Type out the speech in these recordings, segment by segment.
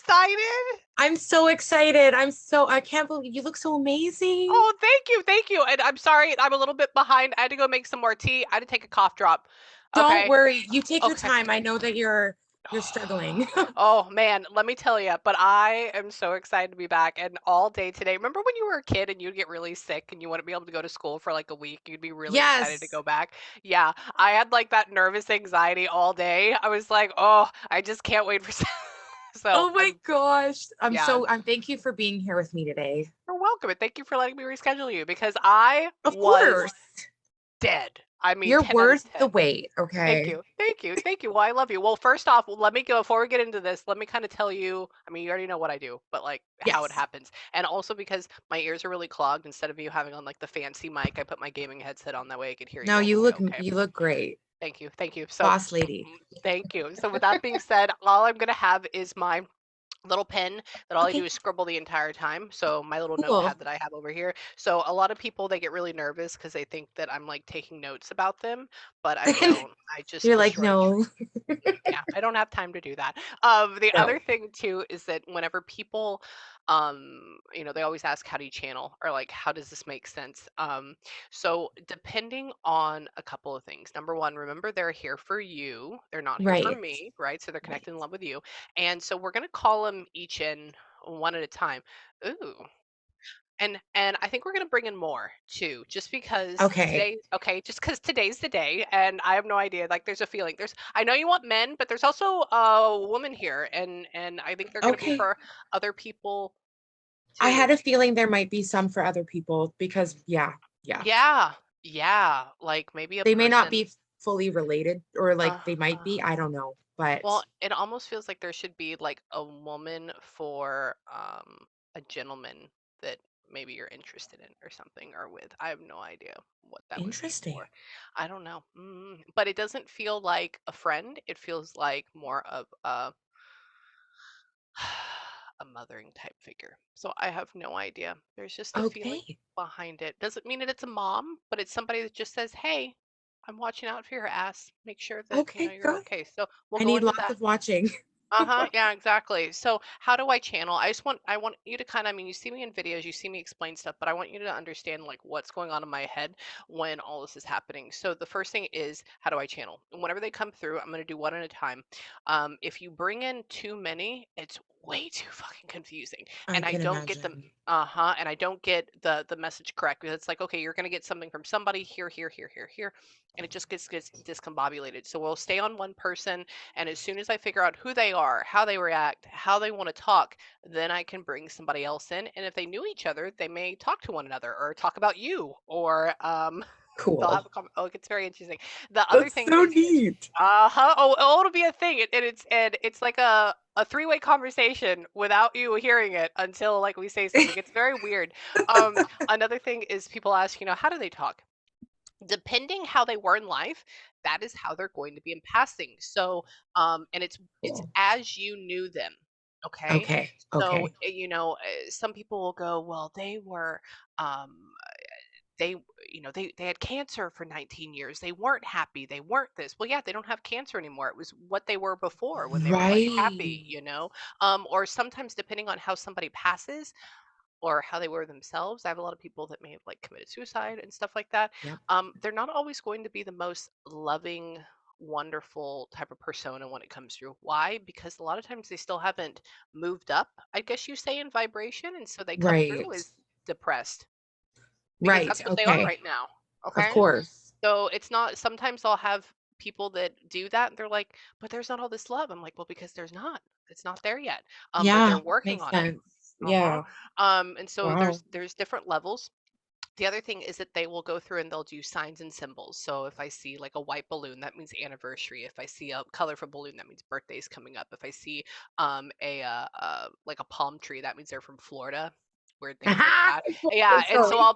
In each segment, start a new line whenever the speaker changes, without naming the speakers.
excited?
I'm so excited. I can't believe you look so amazing.
Oh, thank you, thank you. And I'm sorry, I'm a little bit behind. I had to go make some more tea. I had to take a cough drop.
Don't
Okay.
worry. You take your
Okay.
time. I know that you're struggling.
Oh man, let me tell you, but I am so excited to be back and all day today. Remember when you were a kid and you'd get really sick and you wouldn't be able to go to school for like a week? You'd be really excited to
Yes.
go back. Yeah, I had like that nervous anxiety all day. I was like, "Oh, I just can't wait for so
Oh my
I'm
gosh.
yeah,
I'm thank you for being here with me today.
you're welcome. And thank you for letting me reschedule you because I
Of
was
course.
dead. I mean,
You're
10 out of
worth the
10.
wait,
Thank
okay?
you. Thank you. Thank you. Well, I love you. Well, first off, let me go before we get into this. Let me kind of tell you, I mean, you already know what I do, but like how it
Yes.
happens. And also because my ears are really clogged, instead of you having on like the fancy mic, I put my gaming headset on that way I could hear you
No,
all the way. Okay.
you look great.
Thank you. Thank you. So,
Boss lady.
thank you. So, with that being said, all I'm going to have is my little pen that all I do
Okay,
is scribble the entire time. So my little
cool.
notepad that I have over here. So a lot of people they get really nervous because they think that I'm like taking notes about them, but I don't. I just
You're
go
like,
straight.
no,
Yeah, I don't have time to do that. The
no.
other thing too is that whenever people, they always ask, "How do you channel?" or like, "How does this make sense?" So depending on a couple of things. Number one, remember they're here for you. They're not here for
Right.
me, right? So they're
Right.
connected in love with you, and so we're gonna call them each in one at a time. Ooh. And I think we're gonna bring in more too, just because
Okay.
today okay, just because today's the day, and I have no idea. Like, there's a feeling. I know you want men, but there's also a woman here, and I think they're gonna be
Okay.
for other people
I
too.
had a feeling there might be some for other people because yeah.
Yeah, yeah, like maybe a
They may not
person.
be fully related or like they might
Uh,
be, I don't know. But
well, it almost feels like there should be like a woman for a gentleman that maybe you're interested in or something or with. I have no idea what that would be
interesting.
for. I don't know. But it doesn't feel like a friend. It feels like more of a a mothering type figure. So I have no idea. There's just a feeling
Okay.
behind it. Doesn't mean that it's a mom, but it's somebody that just says, "Hey, I'm watching out for your ass. Make sure that,
Okay,
you're
good.
okay." So we'll
I
go
need
into
lots
that.
of watching.
Uh-huh. Yeah, exactly. So how do I channel? I want you to kind of, I mean, you see me in videos, you see me explain stuff, but I want you to understand like what's going on in my head when all this is happening. So the first thing is, how do I channel? And whenever they come through, I'm going to do one at a time. If you bring in too many, it's way too fucking confusing.
I
And I
can
don't get them.
imagine.
Uh-huh. And I don't get the message correct because it's like, okay, you're going to get something from somebody here, here, here, here, here. And it just gets discombobulated. So we'll stay on one person, and as soon as I figure out who they are, how they react, how they want to talk, then I can bring somebody else in. And if they knew each other, they may talk to one another or talk about you, or they'll have
Cool.
a oh, it gets very interesting. The other
That's
thing
so
is,
neat.
uh-huh, it'll be a thing. And it's like a three-way conversation without you hearing it until like we say something. It's very weird. Another thing is people ask, how do they talk? Depending how they were in life, that is how they're going to be in passing. So, and it's
Cool.
as you knew them. Okay.
Okay.
So,
Okay.
some people will go, well, um, they, they had cancer for 19 years. They weren't happy. They weren't this. Well, yeah, they don't have cancer anymore. It was what they were before when they were like happy,
Right.
or sometimes depending on how somebody passes, or how they were themselves. I have a lot of people that may have like committed suicide and stuff like that.
Yep.
They're not always going to be the most loving, wonderful type of persona when it comes through. Why? Because a lot of times they still haven't moved up, I guess you say, in vibration. And so they come through
Right.
as depressed because
Right.
that's what they are
Okay.
right now.
Of
Okay.
course.
So it's not, sometimes I'll have people that do that and they're like, but there's not all this love. I'm like, well, because there's not. It's not there yet. But they're
Yeah.
working
Makes
on it.
sense.
Uh-huh.
Yeah.
And so
Wow.
there's different levels. The other thing is that they will go through and they'll do signs and symbols. So if I see like a white balloon, that means anniversary. If I see a colorful balloon, that means birthday's coming up. If I see like a palm tree, that means they're from Florida. Weird things like that. Yeah,
That's
and so
silly.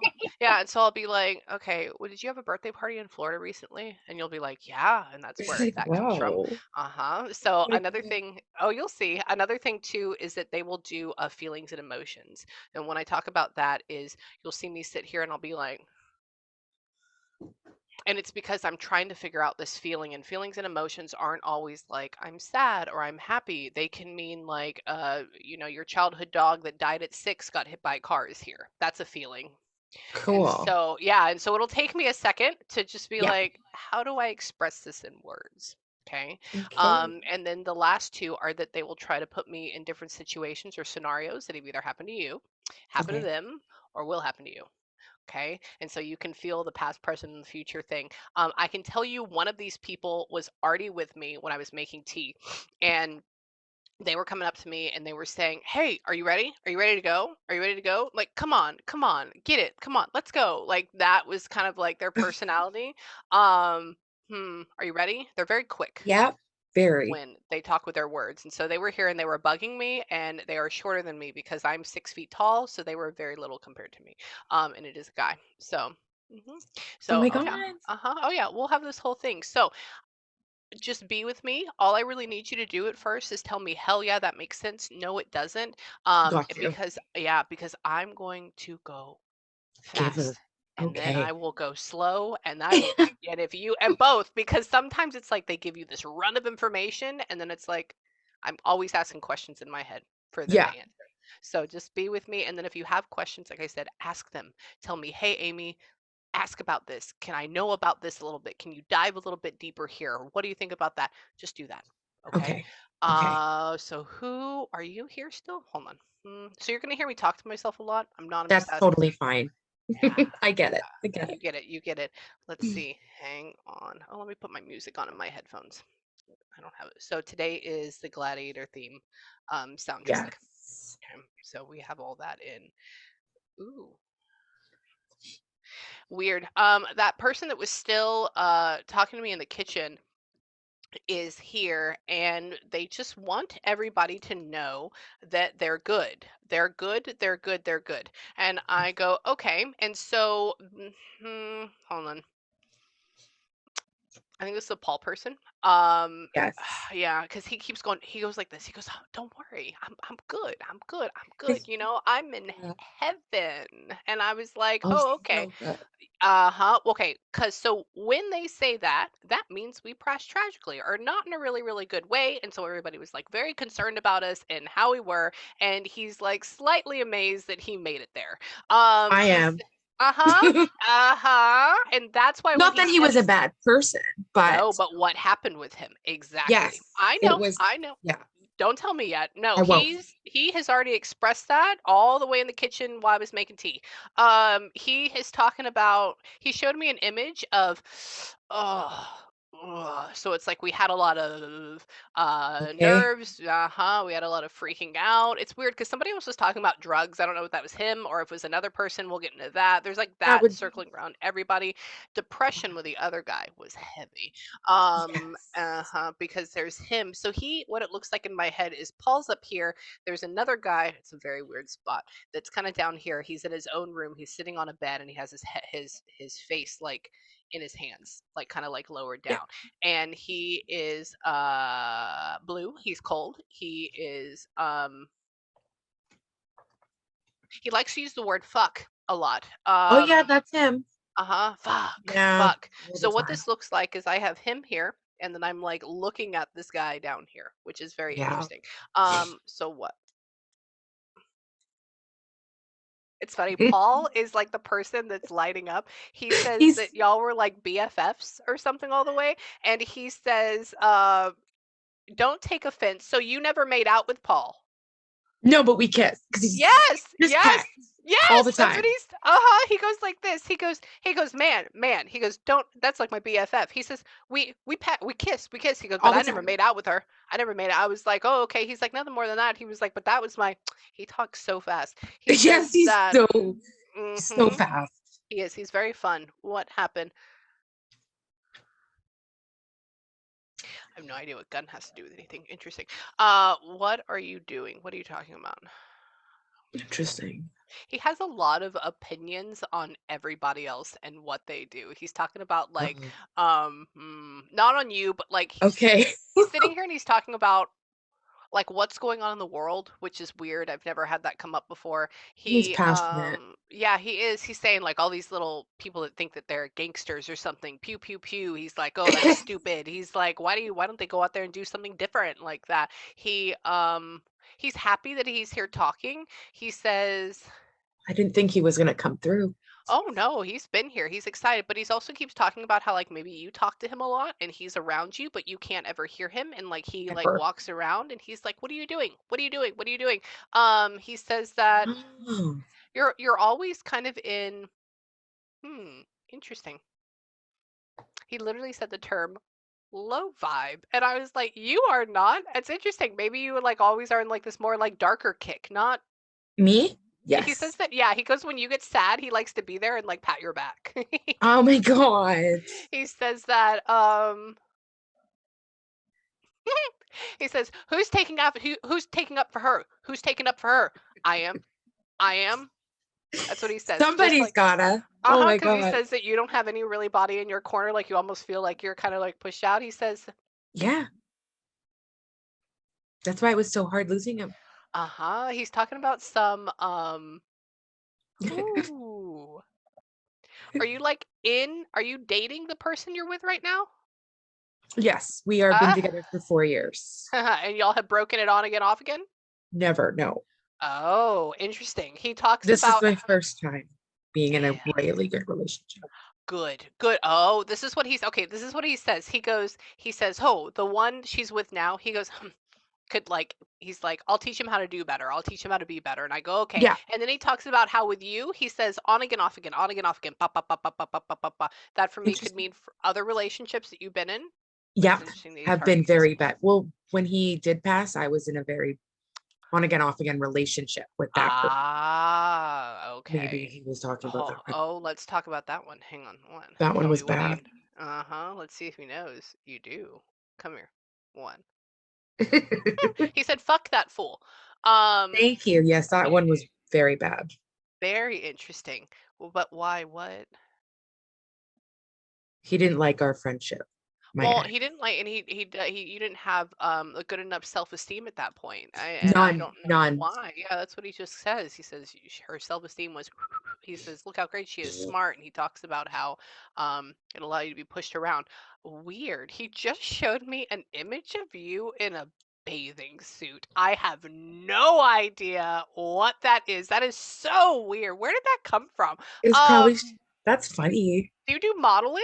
I'll be like, okay, well, did you have a birthday party in Florida recently? And you'll be like, yeah, and that's
It's
where
like,
that comes from.
wow.
Uh-huh.
Oh
So
my
another
goodness.
thing, oh, you'll see. Another thing too is that they will do feelings and emotions. And when I talk about that is you'll see me sit here and I'll be like, And it's because I'm trying to figure out this feeling, and feelings and emotions aren't always like I'm sad or I'm happy. They can mean like your childhood dog that died at 6 got hit by a car is here. That's a feeling. And
Cool.
so, yeah, and so it'll take me a second to just be
Yeah.
like, how do I express this in words? Okay.
Okay.
And then the last two are that they will try to put me in different situations or scenarios that have either happened to you, happen to
Okay.
them, or will happen to you. Okay. And so you can feel the past, present, and the future thing. I can tell you one of these people was already with me when I was making tea. And they were coming up to me and they were saying, "Hey, are you ready? Are you ready to go? Are you ready to go? Like, come on, get it, come on, let's go." Like that was kind of like their personality. Um, are you ready? They're very quick
Yeah. Very.
when they talk with their words, and so they were here and they were bugging me, and they are shorter than me because I'm 6 feet tall, so they were very little compared to me. And it is a guy, so. hmm
Oh
So
my God.
okay, oh yeah, we'll have this whole thing. So just be with me. All I really need you to do at first is tell me, hell yeah, that makes sense. No, it doesn't.
Got you.
Because yeah, because I'm going to go
Give her.
fast and then I
Okay.
will go slow and and if you and both, because sometimes it's like they give you this run of information and then it's like I'm always asking questions in my head for them to
Yeah.
answer. So just be with me. And then if you have questions, like I said, ask them. Tell me, hey, Amy, ask about this. Can I know about this a little bit? Can you dive a little bit deeper here? What do you think about that? Just do that. Okay.
Okay. Okay.
So who are you here still? Hold on. So you're gonna hear me talk to myself a lot. I'm not. I'm just
That's
asking.
totally fine.
Yeah.
I get it.
Yeah.
I get
You get it. You get it. Let's
it.
see. Hang on. Oh, let me put my music on in my headphones. I don't have it. So today is the Gladiator theme soundtrack.
Yes.
Okay. So we have all that in. Ooh. Weird. That person that was still talking to me in the kitchen is here, and they just want everybody to know that they're good. They're good. They're good. They're good. And I go, okay. And so, hold on. I think this is a Paul person.
Yes.
Yeah, because he keeps going. He goes like this. He goes, "Oh, don't worry, I'm good. I'm good. I'm good. I'm in
Yeah.
heaven." And I was like,
Oh,
"Oh, okay."
so good.
Uh-huh. Okay. Because so when they say that, that means we pressed tragically or not in a really, really good way. And so everybody was like very concerned about us and how we were. And he's like slightly amazed that he made it there.
I
He's
am.
uh-huh. Uh-huh. And that's why when
Not
he
that he
said
was a bad person, but
no, but what happened with him? Exactly.
yes,
I
it
know.
was.
I know.
Yeah,
Don't tell me yet. No,
I won't.
he has already expressed that all the way in the kitchen while I was making tea. He is talking about. He showed me an image of, oh, so it's like we had a lot of
Okay.
nerves. We had a lot of freaking out. It's weird because somebody else was talking about drugs. I don't know if that was him or if it was another person. We'll get into that. There's like
That
that
would
circling around everybody. Depression with the other guy was heavy.
yes.
Because there's him. So what it looks like in my head is Paul's up here. There's another guy. It's a very weird spot that's kind of down here. He's in his own room. He's sitting on a bed and he has his face like in his hands, like kind of like lowered
Yeah.
down. And he is blue. He's cold. He likes to use the word fuck a lot.
Oh yeah, that's him.
Fuck,
Yeah,
fuck.
all the
So what
time.
this looks like is I have him here, and then I'm like looking at this guy down here, which is very
Yeah.
interesting. So what? It's funny. Paul is like the person that's lighting up. He says
He's
that y'all were like BFFs or something all the way, and he says, "Don't take offense." So you never made out with Paul?
no, but we kiss because he's
Yes,
just
yes,
pet all the
yes. That's what
time.
he's. He goes like this. He goes, man, man. He goes, don't. That's like my BFF. He says, we kiss, we kiss. He goes, but
All the
I never
time.
made out with her. I never made it. I was like, oh, okay. He's like, nothing more than that. He was like, but that was my. He talks so fast. He
Yes,
says
he's
that.
so
Mm-hmm.
fast.
He is. He's very fun. What happened? I have no idea what gun has to do with anything interesting. What are you doing? What are you talking about?
Interesting.
He has a lot of opinions on everybody else and what they do. He's talking about like,
Oh,
not on you, but like
okay.
he's sitting here and he's talking about like what's going on in the world, which is weird. I've never had that come up before.
He's passionate.
Yeah, he is. He's saying like all these little people that think that they're gangsters or something. Pew pew pew. He's like, "Oh, that's stupid." He's like, why don't they go out there and do something different like that?" He's happy that he's here talking. He says,
I didn't think he was gonna come through
"Oh no, he's been here. He's excited." But he's also keeps talking about how like maybe you talk to him a lot and he's around you, but you can't ever hear him. And like he like
ever.
walks around and he's like, "What are you doing? What are you doing? What are you doing?" He says that
Oh,
you're always kind of in interesting. He literally said the term low vibe. And I was like, "You are not?" It's interesting. Maybe you like always are in like this more like darker kick, not
me?
he says
Yes.
that yeah, he goes when you get sad, he likes to be there and like pat your back.
Oh my God.
He says that he says, who's taking up for her? Who's taking up for her? I am. I am. That's what he says. Just
Somebody's
like
gotta. Oh
uh-huh,
my
because he
God.
says that you don't have any really body in your corner, like you almost feel like you're kind of like pushed out. He says,
Yeah. That's why it was so hard losing him.
uh-huh. He's talking about some ooh. Are you dating the person you're with right now?
Yes, we are been
Uh
together for 4 years.
and y'all have broken it on again off again?
Never, no.
Oh, interesting. He talks
This is
about
my first time being in a
damn.
really good relationship.
Good, good. Oh, this is what he's okay. This is what he says. He says, "Oh, the one she's with now." He goes, could like, he's like, "I'll teach him how to do better. I'll teach him how to be better." And I go, "Okay."
Yeah,
And then he talks about how with you, he says, on again, off again, on again, off again, pa pa pa pa pa pa pa pa. Pa." That for me could
interesting.
mean for other relationships that you've been in, but it's
Yep,
interesting that he
have been
targets
very
me.
bad. Well, when he did pass, I was in a very on again, off again relationship with that person.
Ah,
Maybe
okay.
he was talking about
Oh,
that one.
oh, let's talk about that one. Hang on. One.
That one
Tell me
was
what do
bad.
you uh-huh. Let's see if he knows. You do. Come here. One. He said, "Fuck that fool." Um,
Thank you. Yes, that one was very bad.
Very interesting. Well, but why? What?
He didn't like our friendship, my
Well,
ex.
he didn't like, and you didn't have a good enough self-esteem at that point. And I
None,
don't know
none.
why. Yeah, that's what he just says. He says her self-esteem was. He says, "Look how great she is, smart," and he talks about how it allow you to be pushed around. Weird. He just showed me an image of you in a bathing suit. I have no idea what that is. That is so weird. Where did that come from?
It's probably
Um,
that's funny.
do you do modeling?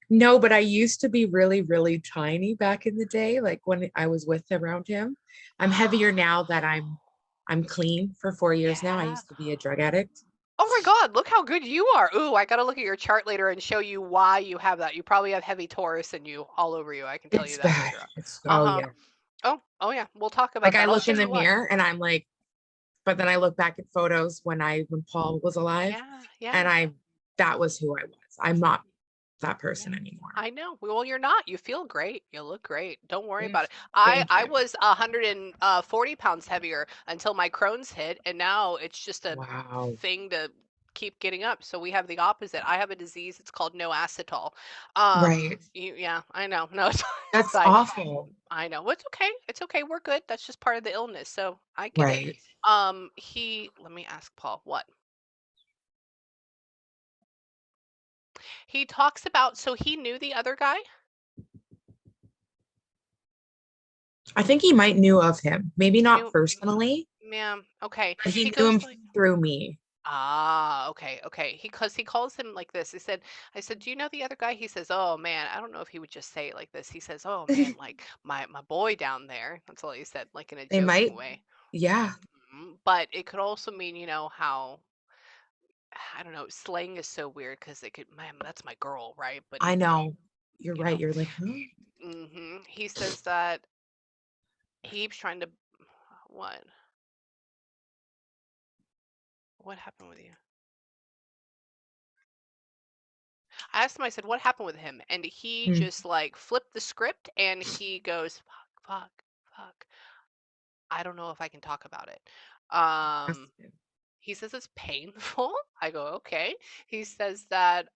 No, but I used to be really, really tiny back in the day, like when I was with around him. I'm heavier now that I'm clean for 4 years now. I
Yeah.
used to be a drug addict.
Oh my God, look how good you are. Ooh, I gotta look at your chart later and show you why you have that. You probably have heavy Taurus in you all over you. I can tell you
It's
that
bad.
later on.
It's oh
Uh-huh.
yeah.
Oh yeah, we'll talk
Like
about
I
that. I'll
look
show
in the
you why.
mirror and I'm like, but then I look back at photos when Paul was alive
Yeah,
and
yeah,
I that was who I was. I'm not that
yeah.
person anymore.
I know. Well, you're not. You feel great. You look great. Don't worry
Mm,
about it.
thank
I
you.
was 140 pounds heavier until my Crohn's hit, and now it's just a
Wow.
thing to keep getting up. So we have the opposite. I have a disease. It's called no acetol.
Right.
Yeah, I know. No, it's
That's
fine.
awful.
I know. It's okay. It's okay. We're good. That's just part of the illness. So I get it.
Right.
Let me ask Paul what he talks about. So he knew the other guy.
I think he might knew of him. Maybe not
Knew,
personally,
yeah. Okay.
but
He
he knew
goes
him
like,
through me.
ah, okay, okay. Because he calls him like this. I said, "Do you know the other guy?" He says, "Oh man, I don't know if he would just say it like this." He says, "Oh man,
They
like my boy down there." That's all he said, like in a
might,
joking way.
yeah,
But it could also mean, how I don't know, slang is so weird because it could, man, that's my girl, right? But
I
even though,
know. You're
you
right.
know,
You're like, huh?
he says that he keeps trying to, what? What happened with you? I asked him, I said, what happened with him? And he
Hmm.
just like flipped the script and he goes, fuck, fuck, fuck. I don't know if I can talk about it. Um, he says it's painful. I go, okay. He says that,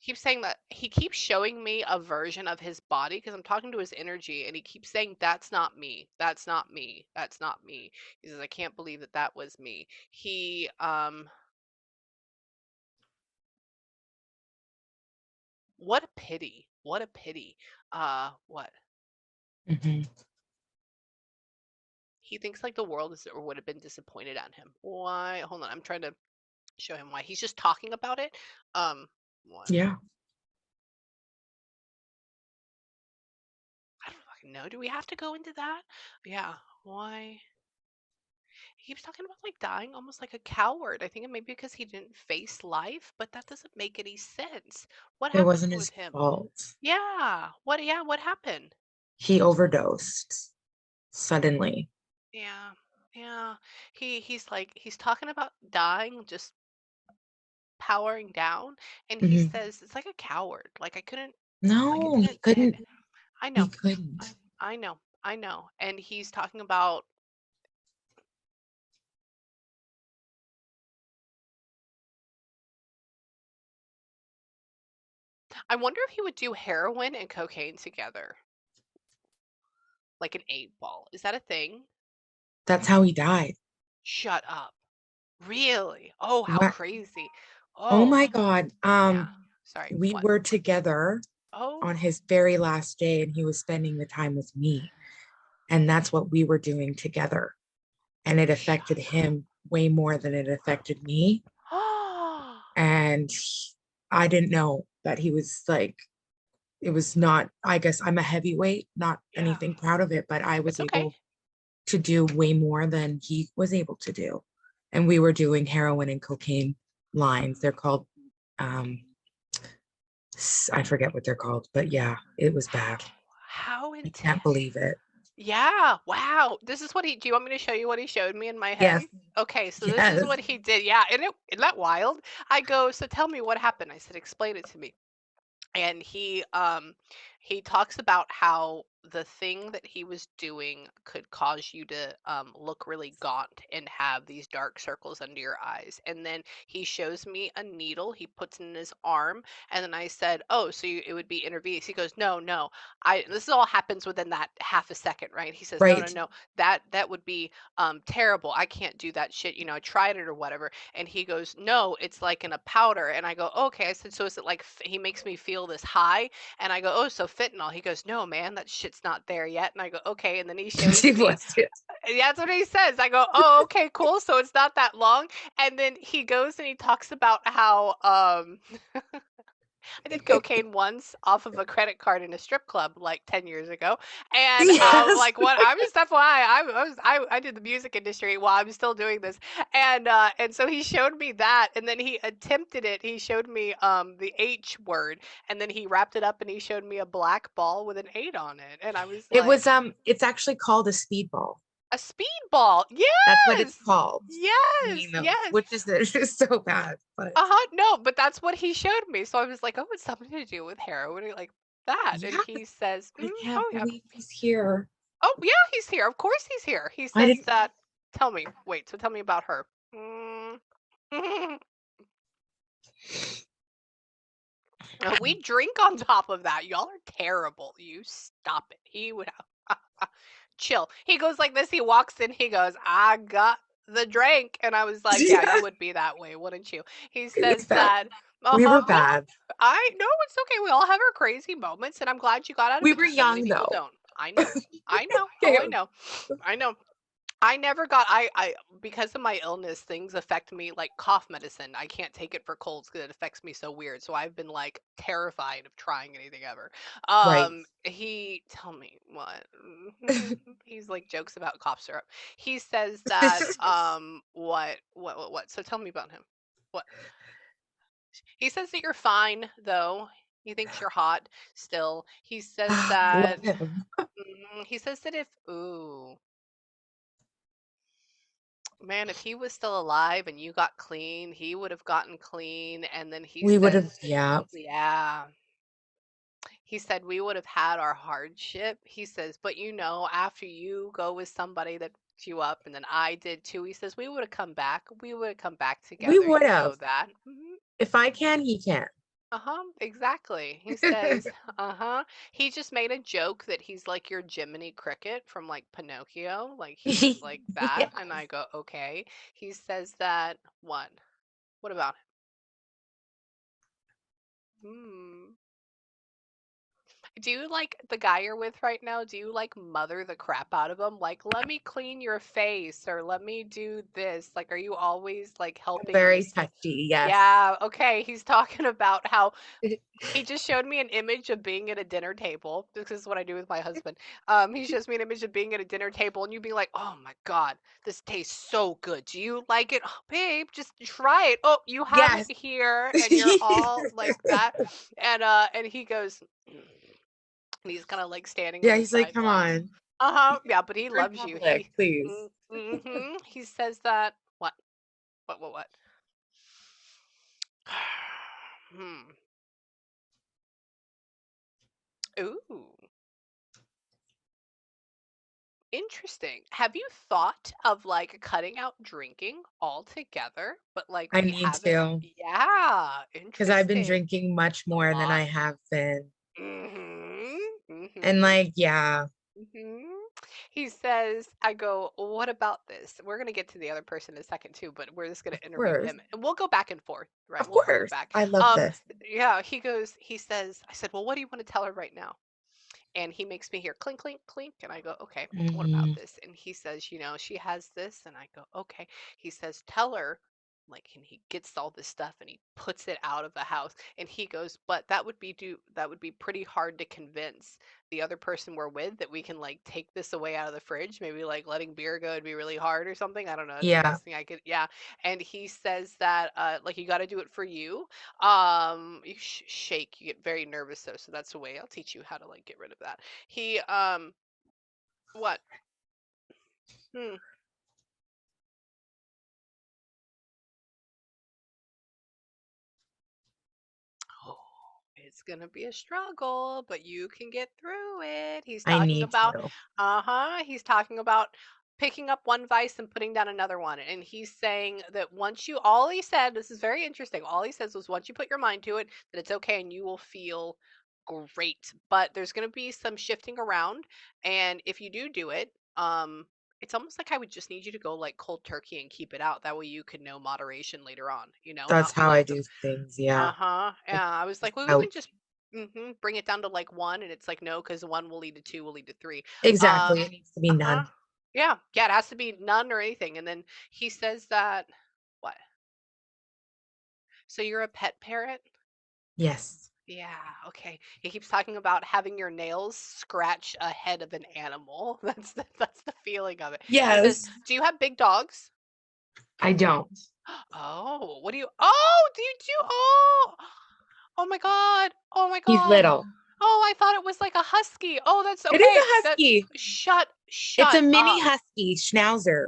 keeps saying that he keeps showing me a version of his body because I'm talking to his energy, and he keeps saying, "That's not me. That's not me. That's not me." He says, "I can't believe that that was me." What a pity. What a pity. What?
Mhm.
He thinks like the world is or would have been disappointed at him. Why? Hold on. I'm trying to show him why. He's just talking about it. What?
Yeah.
I don't fucking know. Do we have to go into that? Yeah. Why? He keeps talking about like dying almost like a coward. I think it may be because he didn't face life, but that doesn't make any sense. What
It
happened
wasn't
with
his
him?
fault.
Yeah. What? Yeah. What happened?
He overdosed suddenly.
Yeah. Yeah. He's talking about dying, just powering down, and he
Mhm.
says it's like a coward. Like it
No, he
didn't fit.
couldn't.
I
He
know. I
couldn't.
I know. I know. And he's talking about I wonder if he would do heroin and cocaine together, like an 8 ball. Is that a thing?
That's how he died.
Shut up. Really? Oh, how
What?
crazy.
Oh
Oh,
my God.
yeah. Sorry.
We
What?
were together
Oh,
on his very last day, and he was spending the time with me. And that's what we were doing together. And it affected
shut up.
him way more than it affected me.
Oh,
And I didn't know that he was like, it was not, I guess I'm a heavyweight, not
yeah.
anything proud of it, but I was
It's okay.
able to do way more than he was able to do. And we were doing heroin and cocaine lines. They're called, um, I forget what they're called, but yeah, it was bad.
How
I can't
intense.
believe it.
Yeah, wow. This is what he do you want me to show you what he showed me in my head?
Yes,
Okay, so this is
yes.
what he did. Yeah, isn't that wild? I go, "So tell me what happened." I said, "Explain it to me." And he talks about how the thing that he was doing could cause you to look really gaunt and have these dark circles under your eyes. And then he shows me a needle he puts in his arm, and then I said, "Oh, so it would be intravenous." He goes, "No, no, I this all happens within that half a second, right?" He says, "No, no,
Right.
no, that would be terrible. I can't do that shit, I tried it or whatever." And he goes, "No, it's like in a powder." And I go, "Okay." I said, "So is it like he makes me feel this high?" And I go, "Oh, so fentanyl." He goes, "No, man, that shit's not there yet." And I go, "Okay." And then he shows
She
me.
was too.
That's what he says. I go, "Oh, okay, cool. So it's not that long." And then he goes and he talks about how I did cocaine once off of a credit card in a strip club like 10 years ago. And
Yes.
like what I'm just FYI, I did the music industry while I'm still doing this. And so he showed me that, and then he attempted it. He showed me the H word, and then he wrapped it up and he showed me a black ball with an 8 on it. And I was
It was
like,
it's actually called a speedball.
"A speedball."
That's what it's
Yes.
called.
Yes.
Doing those,
Yes.
which is it's just so bad. But
Uh-huh, no, but that's what he showed me, so I was like, "Oh, it's something to do with heroin," or like that, and
yeah,
he says,
I can't
"Oh, yeah.
believe he's here.
Oh, yeah, he's here, of course he's here." He
I
says
didn't.
that tell me, wait, so tell me about her. Mm. We drink on top of that, y'all are terrible, you stop it. He would have chill. He goes like this, he walks in, he goes, "I got the drink," and I was like, "Yeah, you
Yeah,
would be that way, wouldn't you?" He
it was
says
bad.
that
We were
yeah,
bad.
I no, it's okay. We all have our crazy moments, and I'm glad you got out of
We
it
were
because so many
young
people
though.
don't. I know. I know. Oh,
Okay.
I know. I know. I never got I because of my illness, things affect me like cough medicine. I can't take it for colds because it affects me so weird. So I've been like terrified of trying anything ever.
Right.
He tell me what he's like jokes about cough syrup. He says that what? So tell me about him. What? He says that you're fine though. He thinks you're hot still. He says
Love
that
him.
he says that if ooh man, if he was still alive and you got clean, he would have gotten clean. And then he
We would have,
says,
yeah,
yeah, he said, we would have had our hardship. He says, but after you go with somebody that picks you up, and then I did too, he says, we would have come back. We would have come back
we
together.
would
You
have.
know that. Mhm.
If I can, he can.
Exactly. He says, uh-huh. He just made a joke that he's like your Jiminy Cricket from like Pinocchio, like he's like that.
Yeah.
And I go, okay. He says that, what? What about him? Do you like the guy you're with right now? Do you like mother the crap out of him? Like, let me clean your face or let me do this. Like, are you always like
I'm
helping in
very
this?
touchy, yes.
Yeah, okay. He's talking about how he just showed me an image of being at a dinner table. This is what I do with my husband. He shows me an image of being at a dinner table, and you be like, "Oh my God, this tastes so good. Do you like it, oh, babe? Just try it. Oh, you have it
Yes.
here," and you're all like that. And he goes, and he's kind of like standing on
Yeah,
the
he's like, come
sideline.
on.
Yeah, but he
We're in
loves you.
public, please.
He says that. What? What? Hmm. Ooh. Interesting. Have you thought of like cutting out drinking altogether, but like
I
we
need
haven't?
to,
Yeah,
because I've been
interesting.
drinking much
A
more than
lot.
I have been.
Mhm.
And
Mhm.
like, yeah,
Mhm. He says, I go, "Well, what about this?" We're going to get to the other person in a second too, but we're just going
of
to interview
course.
him and we'll go back and forth, right?
Of
We'll forward
course.
back.
I love
Um
this.
yeah, he says, I said, "Well, what do you want to tell her right now?" And he makes me hear clink, clink, clink. And I go, okay, what about
Hmm.
this? And he says, she has this. And I go, okay. He says, tell her, like, and he gets all this stuff and he puts it out of the house. And he goes, but that would be pretty hard to convince the other person we're with that we can like take this away out of the fridge. Maybe like letting beer go would be really hard or something. I don't know. That's the
Yeah,
best thing I could, yeah. And he says that, like, you got to do it for you. You shake, you get very nervous though, so that's the way. I'll teach you how to like get rid of that. He what? Hmm. Oh, it's gonna be a struggle, but you can get through it. He's
I
talking
need
about,
to.
he's talking about picking up one vice and putting down another one. And he's saying that once you, all he said, this is very interesting. All he says was once you put your mind to it, that it's okay and you will feel great. But there's gonna be some shifting around. And if you do it, it's almost like I would just need you to go like cold turkey and keep it out. That way you could know moderation later on,
That's
not be
how I
like the
do things. Yeah.
uh-huh.
Like,
Yeah, I was like, "Well, we can
out.
just bring it down to like 1," and it's like, "No, because 1 will lead to 2, will lead to 3."
Exactly.
Um,
It needs to be
uh-huh.
none.
Yeah, yeah, it has to be none or anything. And then he says that what? So you're a pet parrot?
Yes.
Yeah, okay. He keeps talking about having your nails scratch a head of an animal. That's the feeling of it. He says,
Yes.
"Do you have big dogs?"
I don't.
Oh, what do you? Oh, do you do? Oh, oh my God. Oh my
He's
God.
little.
Oh, I thought it was like a husky. Oh, that's
It is
okay.
a
That
husky. It's a
shut
mini
up.
husky schnauzer.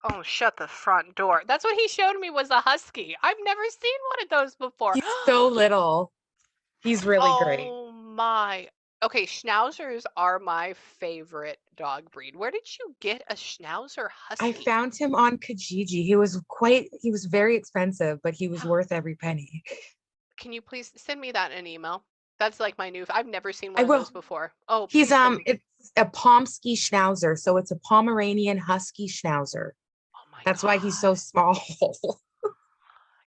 Oh, shut the front door. That's what he showed me was a husky. I've never seen one of those before.
He's so little. He's really great.
Oh my. Okay, schnauzers are my favorite dog breed. Where did you get a schnauzer
I
husky?
found him on Kijiji. He was very expensive, but he was worth every penny.
Can you please send me that in an email? That's like my new, I've never seen
I
one of those
will.
before. Oh, please send me.
It's a Pomsky Schnauzer, so it's a Pomeranian Husky Schnauzer.
Oh my
That's why he's so
God.
small.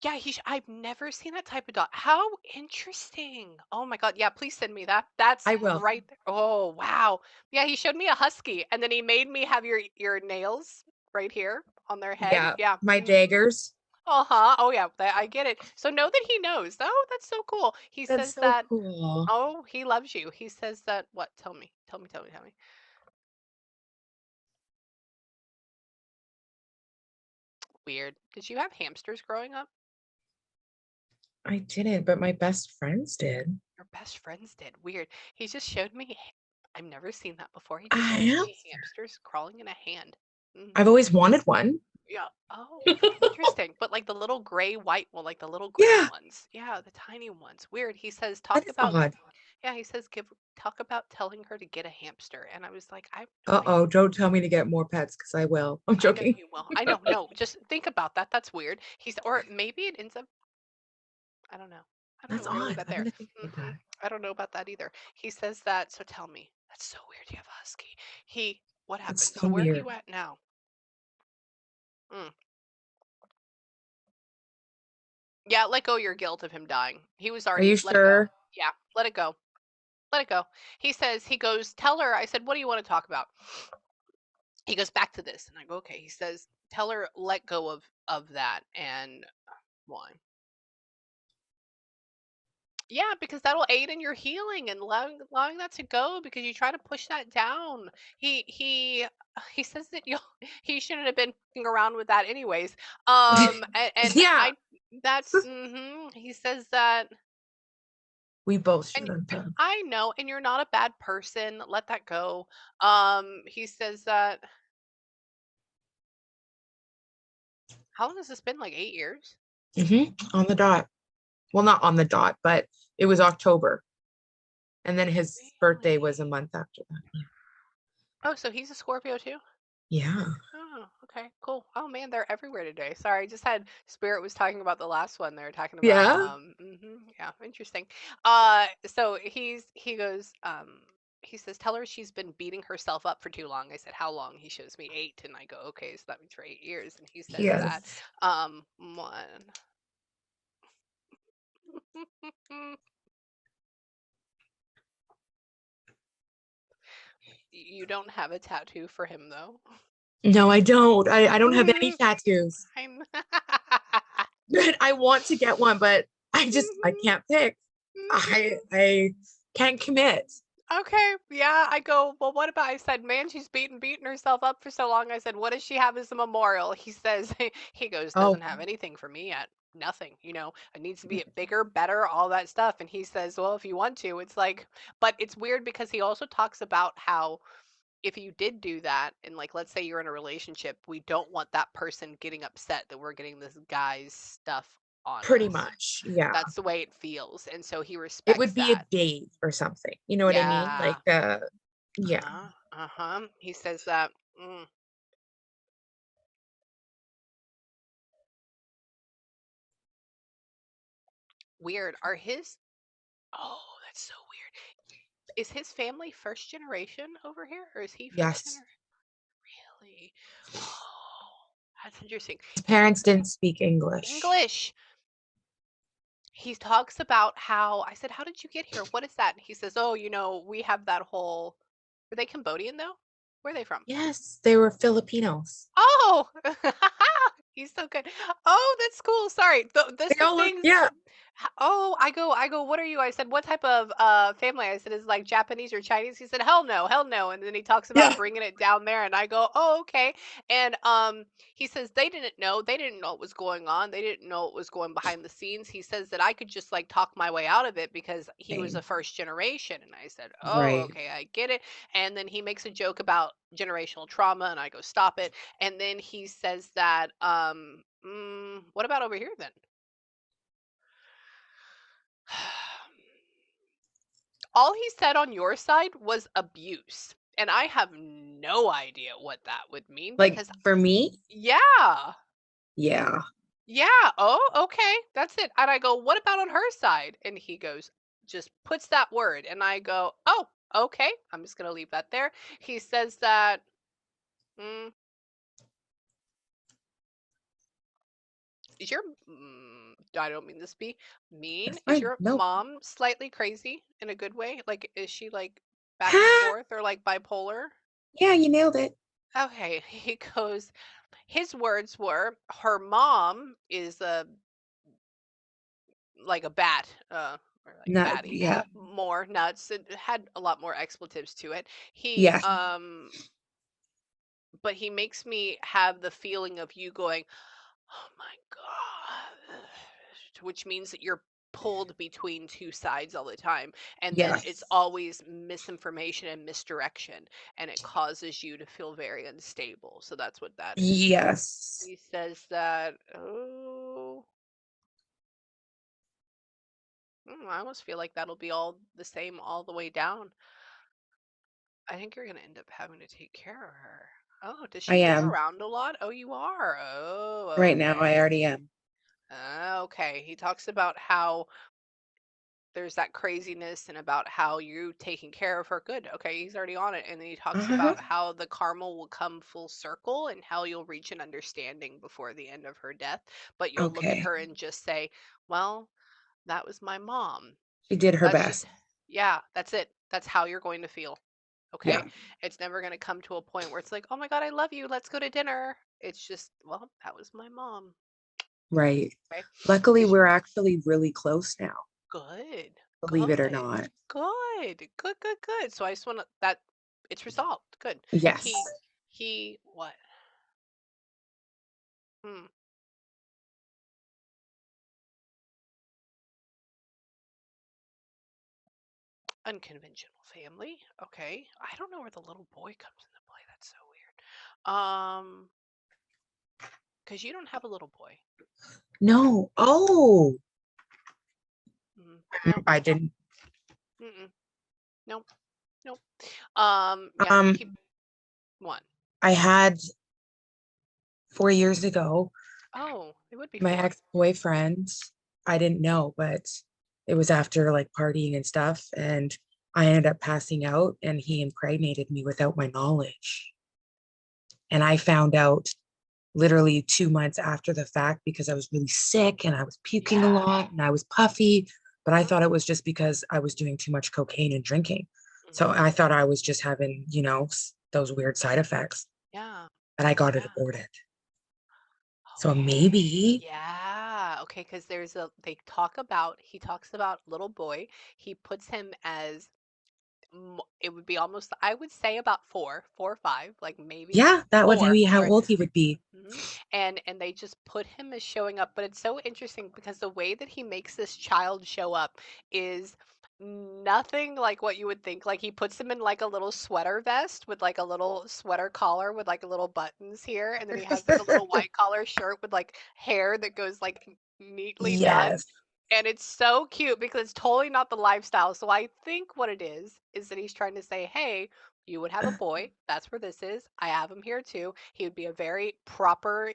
Yeah, I've never seen that type of dog. How interesting. Oh my God. Yeah, please send me that. That's
I will.
right there. Oh, wow. Yeah, he showed me a husky and then he made me have your nails right here on their head.
Yeah,
Yeah.
my
Hmm.
daggers.
Uh-huh. Oh yeah, I get it. So know that he knows. Oh, that's so cool. He
That's
says
so
that,
cool.
oh, he loves you. He says that, what? Tell me. Tell me. Weird. Did you have hamsters growing up?
I didn't, but my best friends did.
Your best friends did. Weird. He just showed me, I've never seen that before. He
A
just showed me
hamster.
hamsters crawling in a hand.
I've
Hmm.
always wanted one.
Yeah. Oh, interesting. But like the little gray white, well, like the little gray
Yeah,
ones. Yeah, the tiny ones. Weird. He says,
that
talk
is
about,
odd.
yeah, he says, talk about telling her to get a hamster. And I was like, I have no
Uh-oh,
idea.
don't tell me to get more pets because I will. I'm
I know
joking.
you will. I know. No, just think about that. That's weird. Or maybe it ends up, I don't know. I don't
That's
know where we
odd.
got
I'm
there.
gonna think about that.
I don't know about that either. He says that. So tell me. That's so weird. You have a husky. What happened?
It's
So
so
where are
weird.
you at now? Mm. Yeah, let go of your guilt of him dying. He was
Are you
already, let it go.
sure?
Yeah, let it go. Let it go. He goes, tell her. I said, what do you want to talk about? He goes back to this. And I go, okay. He says, tell her, let go of that. And why? Yeah, because that'll aid in your healing and allowing that to go because you try to push that down. He says that you he shouldn't have been fucking around with that anyways. And
Yeah,
I that's he says that.
we both
And
shouldn't have.
I know, and you're not a bad person. Let that go. He says that. How long has this been? Like 8 years?
On the dot. Well, not on the dot, but it was October. And then his birthday was a
Really?
month after that.
Oh, so he's a Scorpio too?
Yeah.
Oh, okay, cool. Oh man, they're everywhere today. Sorry, I just had Spirit was talking about the last one. They were talking about
Yeah.
yeah, interesting. So he goes, he says, tell her she's been beating herself up for too long. I said, how long? He shows me 8, and I go, okay, so that means for 8 years. And he says that,
Yes.
one. You don't have a tattoo for him though.
No, I don't. I don't have any tattoos.
I'm
I want to get one, but I can't pick. I can't commit.
Okay, yeah. I go, well, what about? I said, man, she's beating herself up for so long. I said, what does she have as a memorial? He says, he goes,
Oh,
doesn't have anything for me yet. Nothing, it needs to be bigger, better, all that stuff. And he says, well, if you want to, it's like, but it's weird because he also talks about how if you did do that, and like, let's say you're in a relationship, we don't want that person getting upset that we're getting this guy's stuff on
pretty
us.
much. Yeah.
That's the way it feels. And so he
It
respects
would be a
that.
date or something. You know what I mean?
Yeah.
Like yeah.
Uh-huh. Uh-huh. He says that. Weird. Are his Oh, that's so weird. Is his family first generation over here or is he first
Yes.
generation? Really? Oh, that's interesting.
His
He
parents didn't speak English.
English. He talks about how I said, "How did you get here? What is that?" And he says, "Oh, we have that whole Were they Cambodian though? Where are they from?"
Yes, they were Filipinos.
Oh, he's so good. Oh, that's cool. Sorry. This
They
the
all look,
things.
yeah.
Oh, I go. What are you? I said, what type of family? I said, is it like Japanese or Chinese? He said, hell no, hell no. And then he talks about
Yeah.
bringing it down there, and I go, oh, okay. And he says they didn't know. They didn't know what was going on. They didn't know what was going behind the scenes. He says that I could just like talk my way out of it because he was a
Same.
first generation. And I said, oh,
Right.
okay, I get it. And then he makes a joke about generational trauma, and I go, stop it. And then he says that, what about over here then? All he said on your side was abuse. And I have no idea what that would mean
Like
because,
for me,
yeah,
yeah.
yeah, oh, okay, that's it. And I go, what about on her side? And he goes, just puts that word. And I go, oh, okay, I'm just going to leave that there. He says that, mm, is your, I don't mean this to be mean,
That's
is
fine.
your
No.
mom slightly crazy in a good way? Like, is she like back and
Ha!
forth or like bipolar?
Yeah, you nailed it.
Okay, he goes, his words were, her mom is like a bat, or like
Not
batty,
yeah.
more nuts. It had a lot more expletives to it. He
Yes.
but he makes me have the feeling of you going, oh my god, which means that you're pulled between two sides all the time, and then it's
Yes.
always misinformation and misdirection, and it causes you to feel very unstable. So that's what that is.
Yes.
He says that, oh, I almost feel like that'll be all the same all the way down. I think you're going to end up having to take care of her. Oh, does
I
she move
am.
around a lot? Oh, you are. Oh,
Right now, I
okay.
already am.
Okay. He talks about how there's that craziness and about how you taking care of her. Good. Okay, he's already on it. And then he talks
Uh-huh.
about how the karma will come full circle and how you'll reach an understanding before the end of her death. But you'll look at
Okay.
her and just say, well, that was my mom.
She did her
That's just,
best.
yeah, that's it. That's how you're going to feel.
Yeah,
Okay. It's never going to come to a point where it's like, oh my God, I love you. Let's go to dinner. It's just, well, that was my mom.
right.
Okay.
Luckily,
Because
we're actually really close now,
good,
believe it or
good,
not.
good. So I just want to, that it's resolved. Good.
Yes.
He, what? Hmm. Unconventional family. Okay. I don't know where the little boy comes into play. That's so weird. Because you don't have a little boy.
No. Oh,
No.
I didn't.
Mm-mm. No. No. Yeah.
Um,
Keep one.
I had 4 years ago,
Oh, it would be
my
four.
ex-boyfriend, I didn't know, but it was after like partying and stuff, and I ended up passing out, and he impregnated me without my knowledge. And I found out literally 2 months after the fact because I was really sick and I was puking a
Yeah.
lot and I was puffy. But I
Mhm.
thought it was just because I was doing too much cocaine and drinking. So
Mhm.
I thought I was just having, those weird side effects.
Yeah.
But I got it
Yeah.
aborted. So
Okay.
maybe,
Yeah. Okay. Because they talk about, he talks about little boy. He puts him as, it would be almost, I would say about four or five, like maybe
yeah, that would
four,
be how
where
old he would be.
and they just put him as showing up, but it's so interesting because the way that he makes this child show up is nothing like what you would think. Like he puts him in like a little sweater vest with like a little sweater collar with like little buttons here, and then he has like a little white collar shirt with like hair that goes like neatly done,
Yes.
and it's so cute because it's totally not the lifestyle. So I think what it is that he's trying to say, hey, you would have a boy. That's where this is. I have him here too. He would be a very proper,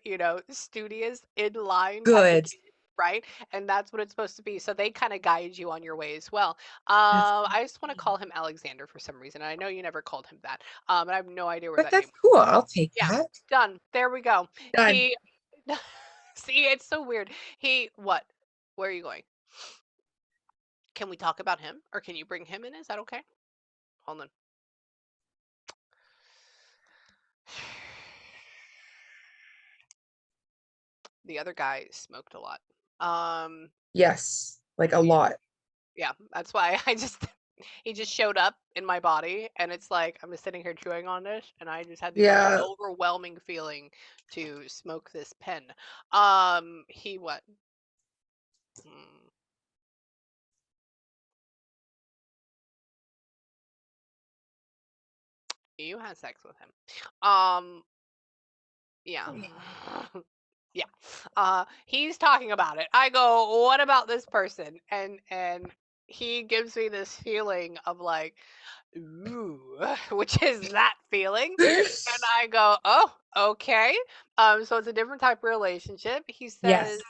studious, in line type of
Good.
kid, right? And that's what it's supposed to be. So they kind of guide you on your way as well.
That's
I just want to call him Alexander for some reason. I know you never called him that. And I have no idea where
but
that name
that's
was.
cool. I'll take
Yeah,
that.
done. There we go.
Done.
He, see, it's so weird. What? Where are you going? Can we talk about him or can you bring him in? Is that okay? Hold on. The other guy smoked a lot. Um,
Yes. Like a
mhm.
lot.
Yeah, that's why he just showed up in my body and it's like I'm just sitting here chewing on this and I just had the most
Yeah.
overwhelming feeling to smoke this pen. He what? Mm, you had sex with him. Um, yeah. Yeah. He's talking about it. I go, "What about this person?" And he gives me this feeling of like, "Ooh," which is that feeling. And I go, "Oh, okay." So it's a different type of relationship. He
Yes.
says,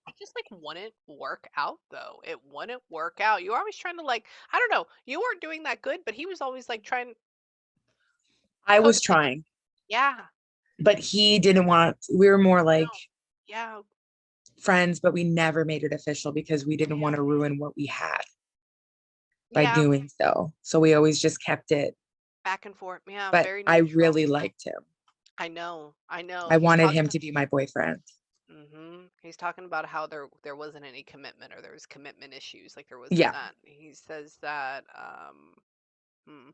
"It just like wouldn't work out though. It wouldn't work out. You were always trying to like, I don't know, you weren't doing that good, but he was always like trying
I was
codependent.
trying,
Yeah.
but he didn't want, we were more
No.
like
Yeah.
friends, but we never made it official because we didn't
Yeah.
want to ruin what we had by
Yeah.
doing so. So we always just kept it.
Back and forth. Yeah,
But
very
I
neutral.
really liked him.
I know. I know.
I wanted him to be my boyfriend.
He's talking about how there wasn't any commitment or there was commitment issues. Like there wasn't
Yeah.
that. He says that hmm,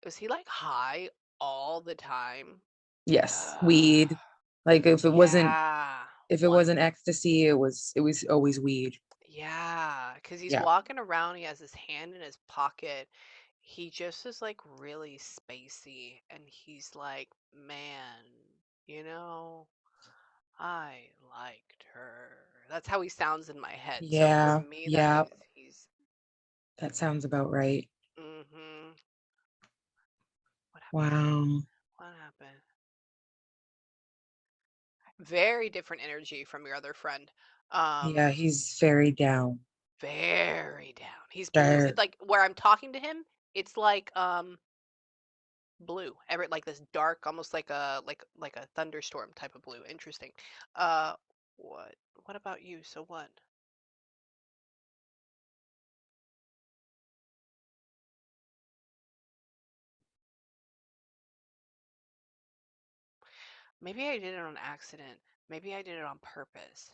was he like high all the time?
Yes. Weed. Like
Yeah.
if it
One
wasn't ecstasy, it was always weed.
yeah, because he's
Yeah.
walking around, he has his hand in his pocket. He just is like really spacey and he's like, man, you know, I liked her. That's how he sounds in my head. So for
Yeah.
me, that
Yeah.
means he's.
That sounds about right.
Hmm. What happened?
Wow.
What happened? Very different energy from your other friend.
Yeah,
Um,
he's very down.
very down. He's blue.
Dark.
It's like where I'm talking to him, it's like blue. Like this dark, almost like a thunderstorm type of blue. Interesting. Uh, what what about you? So what? Maybe I did it on accident. Maybe I did it on purpose.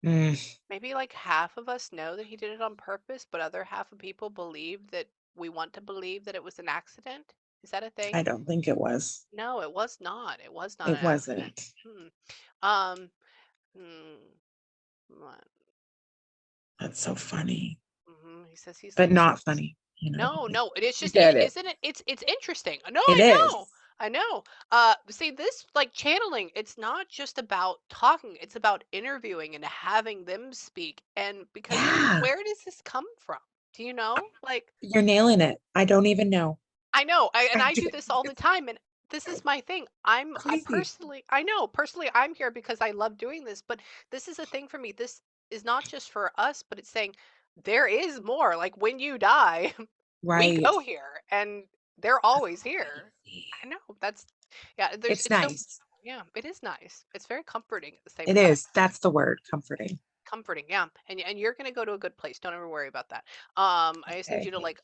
Mm,
Maybe like half of us know that he did it on purpose, but other half of people believe that we want to believe that it was an accident. Is that a
I
thing?
don't think it was.
No, it was not. It was not an
It
accident.
wasn't.
Hmm. Um. Hmm. What?
That's so funny,
He says he's
but
like
not funny.
no,
Like,
no. It is
you
just
get
it
it.
isn't it. It's interesting. No,
It
I
is.
know. I know. See, this like channeling. It's not just about talking. It's about interviewing and having them speak. And because
Yeah,
where does this come from? Do you know? Like
you're nailing it. I don't even know.
I know, and
I
I
do.
do this all the
It's
time, and this is my thing. I
crazy.
personally, I know personally, I'm here because I love doing this, but this is a thing for me. This is not just for us, but it's saying there is more. Like when you die, we
Right.
go here, and they're
That's
always here.
crazy.
I know that's yeah. There's
It's
it's so
nice.
yeah, it is nice. It's very comforting at the same
It
time.
is. That's the word, comforting.
Comforting, yeah, and you're gonna go to a good place. Don't ever worry about that. I just need
Okay.
you to like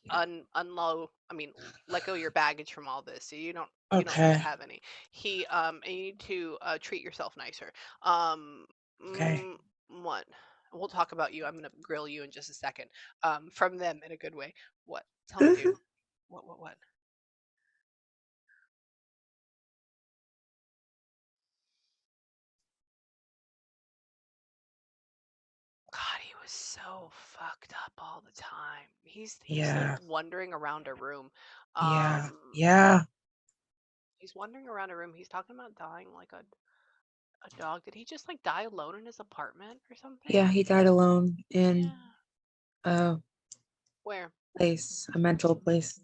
unload. I mean, let go your baggage from all this. So you don't need to
Okay.
have any. And you need to treat yourself nicer.
Okay.
Mm, what? We'll talk about you. I'm gonna grill you in just a second. From them in a good way. What? Tell me, dude. What? God, he was so fucked up all the time. He's like
Yeah.
wandering around a room.
Yeah.
Um,
Yeah.
He's wandering around a room. He's talking about dying like a dog. Did he just like die alone in his apartment or something?
Yeah. He died alone in
Yeah.
a
Where?
place, a mental place,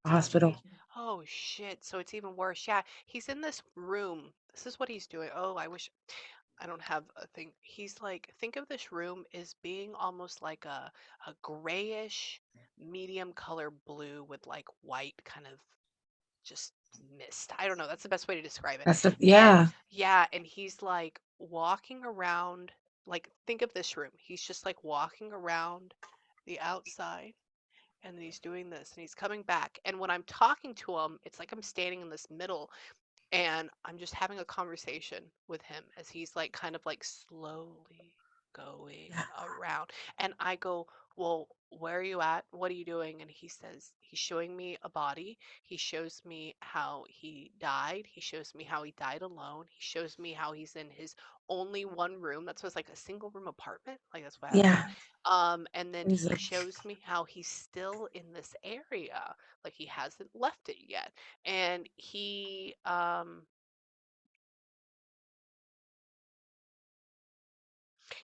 a
Yeah.
hospital.
Oh shit. So it's even worse. Yeah. He's in this room. This is what he's doing. Oh, I wish I don't have a thing. He's like, think of this room as being almost like a grayish medium color blue with like white kind of just mist. I don't know. That's the best way to describe it.
That's the,
And
yeah.
yeah, and he's like walking around, like, think of this room. He's just like walking around the outside and then he's doing this and he's coming back. And when I'm talking to him, it's like I'm standing in this middle and I'm just having a conversation with him as he's like kind of like slowly going
Yeah.
around. And I go, well, where are you at? What are you doing? And he says, he's showing me a body. He shows me how he died. He shows me how he died alone. He shows me how he's in his only one room. That's what's like a single room apartment. Like that's what happened.
Yeah.
And then
He's
he
like,
shows me how he's still in this area. Like he hasn't left it yet and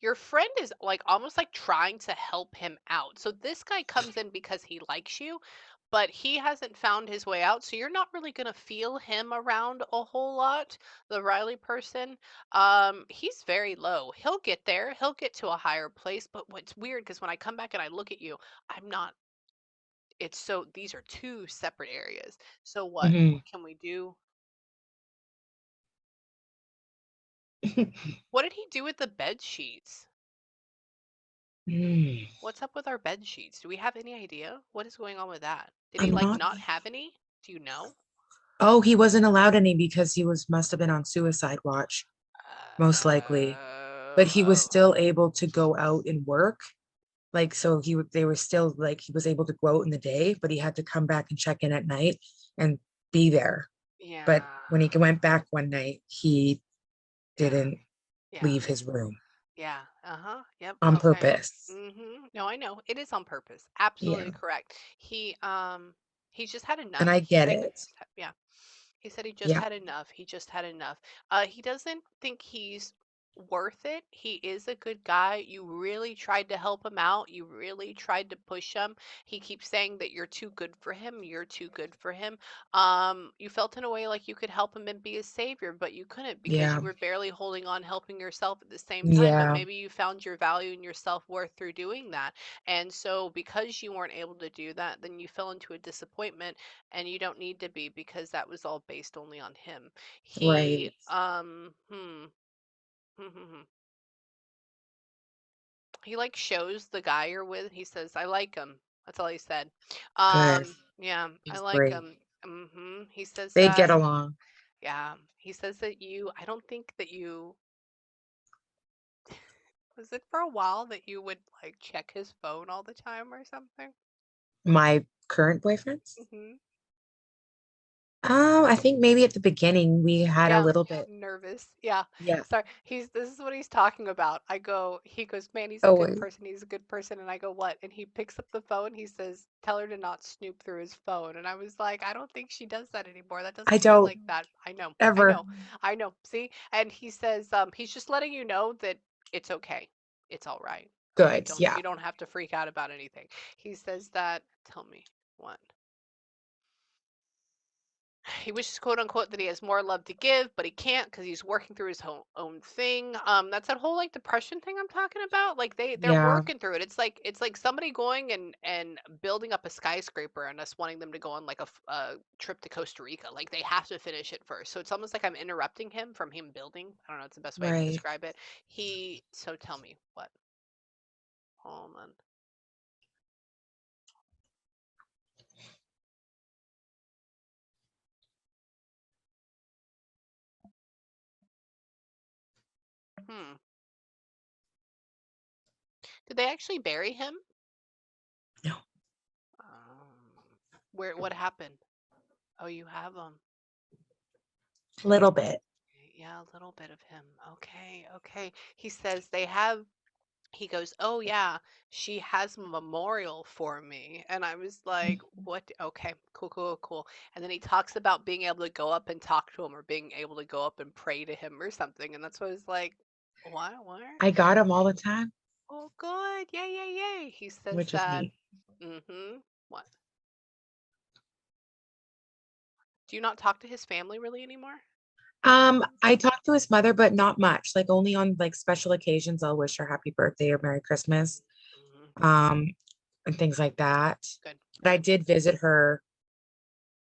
your friend is like almost like trying to help him out. So this guy comes in because he likes you, but he hasn't found his way out. So you're not really going to feel him around a whole lot, the Riley person. He's very low. He'll get there. He'll get to a higher place, but what's weird because when I come back and I look at you, I'm not it's so these are two separate areas. So what
mhm.
can we do? What did he do with the bed sheets?
Mm.
What's up with our bed sheets? Do we have any idea? What is going on with that? Did he
I'm
like
not.
not have any? Do you know?
Oh, he wasn't allowed any because he was must have been on suicide watch, most likely. But he was
Oh,
still able to go out and work. Like so they were still like he was able to go out in the day, but he had to come back and check in at night and be there. But
yeah,
when he went back one night, he
yeah,
didn't
yeah,
leave his room
yeah. Uh-huh. Yep.
on
Okay.
purpose.
No, I know. It is on purpose.
Yeah.
Absolutely correct. He's just had
And
enough.
I
He
get
said he
it.
just had, yeah. He said he just
Yeah.
had enough. He just had enough. He doesn't think he's worth it. He is a good guy. You really tried to help him out. You really tried to push him. He keeps saying that you're too good for him. You're too good for him. You felt in a way like you could help him and be his savior, but you couldn't because
Yeah.
you were barely holding on, helping yourself at the same time. But
Yeah.
maybe you found your value and your self-worth through doing that. And so because you weren't able to do that, then you fell into a disappointment, and you don't need to be, because that was all based only on him. He
Right.
he like shows the guy you're with. He says, "I like him." That's all he said.
Good.
Yeah, I
He's
like
great.
him. He says
They get
that.
along.
Yeah, he says that you. I don't think that you. Was it for a while that you would like check his phone all the time or something?
My current boyfriends.
Hmm.
I think maybe at the beginning we had a
Yeah,
little bit.
nervous. Yeah.
Yeah.
Sorry. This is what he's talking about. He goes, "Man, he's a
Oh,
good
wait.
person. He's a good person." And I go, "What?" And he picks up the phone. He says, "Tell her to not snoop through his phone." And I was like, "I don't think she does that anymore. That
I
doesn't feel
don't
like that." I know. I
ever.
know. I know. See? And he says, he's just letting you know that it's okay. It's all right.
Good. Yeah.
You don't have to freak out about anything. He says that, tell me what? He wishes, quote unquote, that he has more love to give, but he can't because he's working through his own thing. That's that whole like depression thing I'm talking about. Like they're
Yeah.
working through it. It's like somebody going and building up a skyscraper and us wanting them to go on like a trip to Costa Rica. Like they have to finish it first. So it's almost like I'm interrupting him from him building. I don't know. It's the best way I can
Right.
describe it. So tell me what? Hold on. Hmm. Did they actually bury him?
No.
What happened? Oh, you have him.
A little bit.
Yeah, a little bit of him. Okay, okay. He says he goes, "Oh yeah, she has a memorial for me." And I was like, "What? Okay, cool, cool, cool." And then he talks about being able to go up and talk to him, or being able to go up and pray to him or something. And that's what I was like, "What? What?"
I got him all the time,
Oh, good. Yay, yay, yay. He says
which is
that.
neat.
Mm-hmm. What? Do you not talk to his family really anymore?
I talked to his mother, but not much. Like only on like special occasions, I'll wish her happy birthday or Merry Christmas.
Mm-hmm.
Um, and things like that.
Good,
But I
good.
did visit her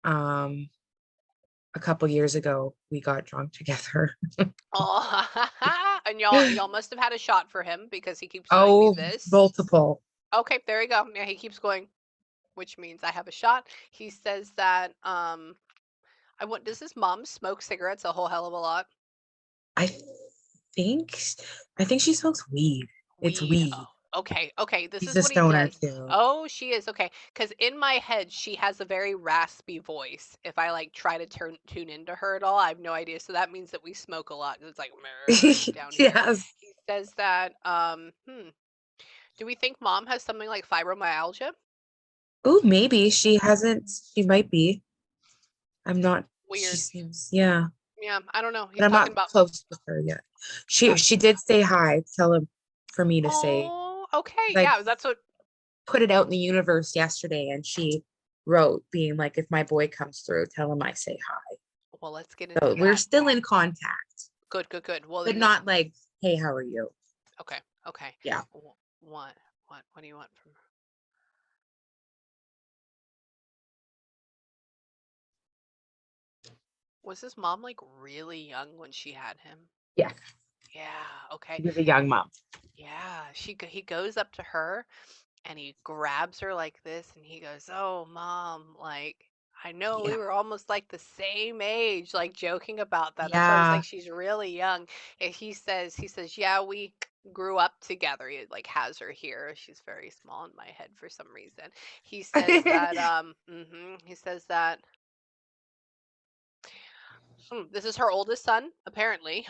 um a couple years ago. We got drunk together.
Oh, and y'all must have had a shot for him because he keeps telling me
Oh,
this.
multiple.
Okay, there you go. Yeah, he keeps going, which means I have a shot. He says that I want does his mom smoke cigarettes a whole hell of a lot?
I think I think she smokes weed. It's
Weed.
weed.
Oh, okay, okay. This
She's
is
a
what he
stoner
does.
too.
Oh, she is okay. Because in my head, she has a very raspy voice. If I like try to tune into her at all, I have no idea. So that means that we smoke a lot. It's like down here.
Yes.
He says that. Do we think mom has something like fibromyalgia?
Oh, maybe she hasn't. She might be. I'm not. She
Weird.
seems, yeah,
Yeah, I don't know.
but
He's
I'm
talking
not
about.
close with her yet. She
Yeah.
she did say hi. Tell him for me to say.
Oh, okay.
'Cause I
Yeah, that's what.
put it out in the universe yesterday, and she wrote, being like, "If my boy comes through, tell him I say hi."
Well, let's get into
So we're
that.
still in contact,
Good, good, good. Well,
but
then this.
not like, "Hey, how are you?"
Okay, okay.
Yeah.
What? What do you want from? Was his mom like really young when she had him?
Yeah.
Yeah. Okay.
She was a young mom.
Yeah. He goes up to her and he grabs her like this and he goes, "Oh, mom, like I know we
Yeah.
were almost like the same age," like joking about that. That's why I was like,
Yeah.
"She's really young." And he says, "Yeah, we grew up together." He like has her here. She's very small in my head for some reason. He says that he says that this is her oldest son, apparently.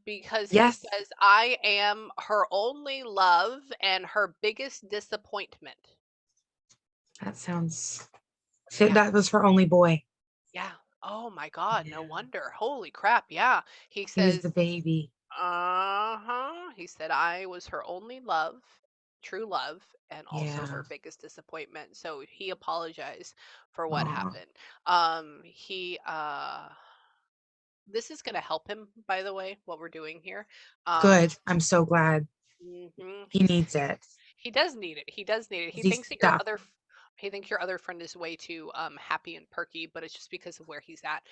Because he
Yes,
says, "I am her only love and her biggest disappointment."
that sounds.
Yeah.
That was her only boy.
Yeah. Oh my God, no
Yeah.
wonder. Holy crap. Yeah. He
He was
says,
the baby.
Uh-huh. He said I was her only love, true love, and also
Yeah.
her biggest disappointment. So he apologized for what
Oh,
happened. He This is going to help him, by the way, what we're doing here. Um
good. I'm so glad. He
he's
needs it.
he does need it. He does need it. He
'Cause he's
thinks that
stuck.
he thinks your other friend is way too happy and perky, but it's just because of where he's at.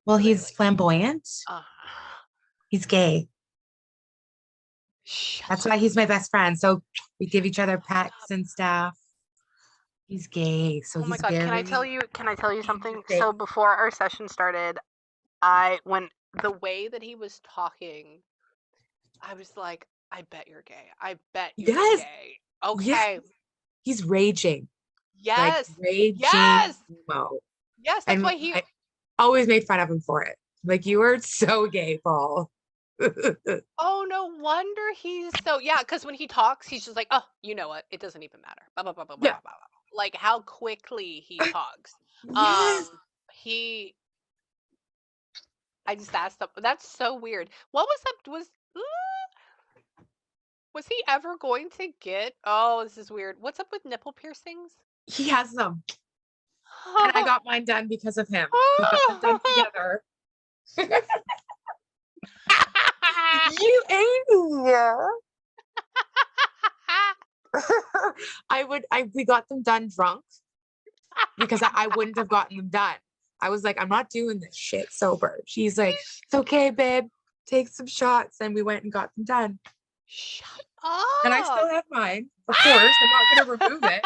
Well, he's
Clearly.
flamboyant.
Uh,
He's gay.
Shut
That's why
up.
he's my best friend. So we give each other
Shut
pets
up.
and stuff. He's gay. So
Oh my
he's
god,
very
can I tell you something?
interesting.
So before our session started, I when the way that he was talking, I was like, I bet you're gay. I bet you're
Yes.
gay.
Yeah.
Okay.
He's raging. Like
Yes.
raging
Yes.
emo.
Yes, that's
And
why he
I always made fun of him for it. Like, you are so gay, Paul.
Oh, no wonder he's so yeah, because when he talks, he's just like, "Oh, you know what? It doesn't even matter." Blah, blah, blah, blah, blah,
Yeah.
blah, blah, blah. Like how quickly he talks.
Yes.
He I just asked him. That's so weird. What was up? Was he ever going to get? Oh, this is weird. What's up with nipple piercings?
He has them. And I got mine done because of him. We got them done together. You ain't here. We got them done drunk because I wouldn't have gotten them done. I was like, I'm not doing this shit sober. She's like, it's okay, babe. Take some shots. And we went and got them done.
Shut
And I still
up.
have mine. Of course, I'm not gonna remove it.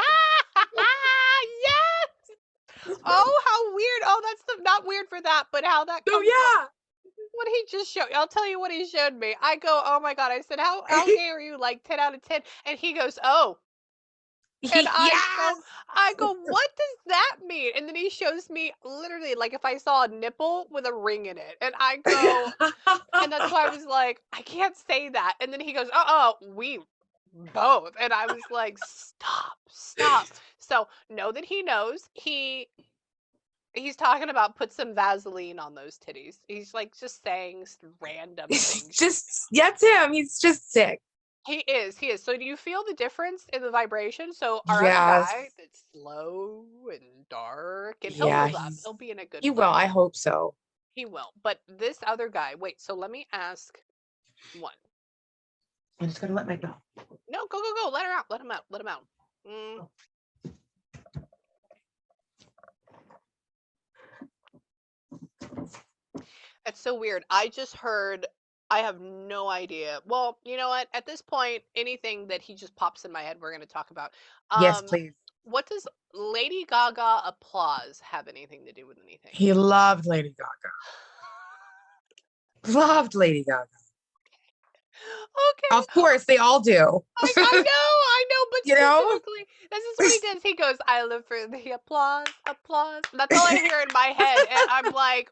Yes. Oh, how weird. Oh, that's not weird for that, but how that
So
comes up.
yeah.
What he just showed, I'll tell you what he showed me. I go, oh my god. I said, how gay are you? Like 10 out of 10. And he goes, oh. And
Yes.
I go, what does that mean? And then he shows me literally like if I saw a nipple with a ring in it. And I go, and that's why I was like, I can't say that. And then he goes, we both. And I was like, stop, stop. So know that he knows he's talking about put some Vaseline on those titties. He's like just saying random
It's
things.
just, that's him. He's just sick.
He is. So do you feel the difference in the vibration? So our other
Yes.
guy that's slow and dark, and he'll
Yeah,
hold up. He'll be in a good
he will.
place.
I hope so.
He will. But this other guy, wait, so let me ask one.
I'm just gonna let my go.
No, go, go, go. Let her out. Let him out. Let him out. Mm, It's so weird. I just heard. I have no idea. Well, you know what? At this point, anything that he just pops in my head, we're going to talk about.
Yes,
Um,
please.
what does Lady Gaga applause have anything to do with anything?
He loved Lady Gaga. Loved Lady Gaga.
Okay.
Of course, they all do.
I know, but
You know?
specifically, this is what he does. He goes, "I live for the applause, applause." That's all I hear in my head, and I'm like,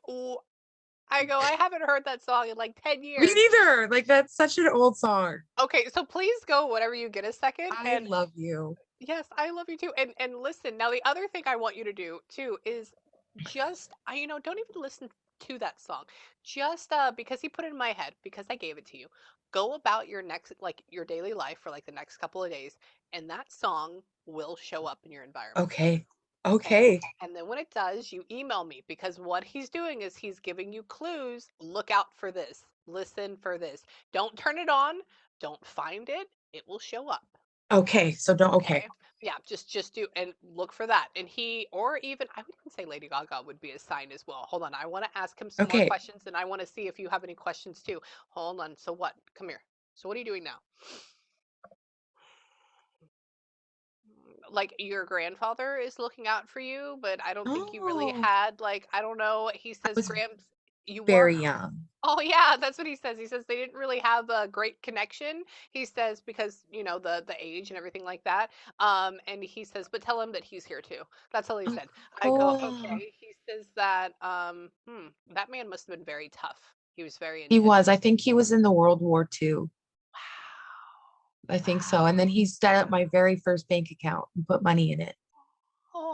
I go, I haven't heard that song in like 10
Me
years.
neither. Like, that's such an old song.
Okay, so please go whenever you get a second,
I
and
love you.
yes, I love you too. And listen, now the other thing I want you to do too is just don't even listen to that song. Just because he put it in my head, because I gave it to you. Go about your next like your daily life for like the next couple of days, and that song will show up in your environment.
Okay.
Okay.
Okay.
And then when it does, you email me because what he's doing is he's giving you clues. Look out for this. Listen for this. Don't turn it on. Don't find it. It will show up.
Okay. So don't, okay.
Okay. Yeah, just do and look for that. And he or even I would even say Lady Gaga would be a sign as well. Hold on. I want to ask him some more
Okay.
questions and I want to see if you have any questions too. Hold on. So what? Come here. So what are you doing now? Like your grandfather is looking out for you, but I don't think you really
Oh,
had like I don't know. He
I
says
was
Gramps you were
very young.
Oh yeah, that's what he says. He says they didn't really have a great connection. He says because, the age and everything like that. And he says, but tell him that he's here too. That's all he said. I go,
Oh,
okay. He says that that man must have been very tough. He was very
he
intense.
was. I think he was in the World War II. I think so. And then
Wow.
he set up my very first bank account and put money in it,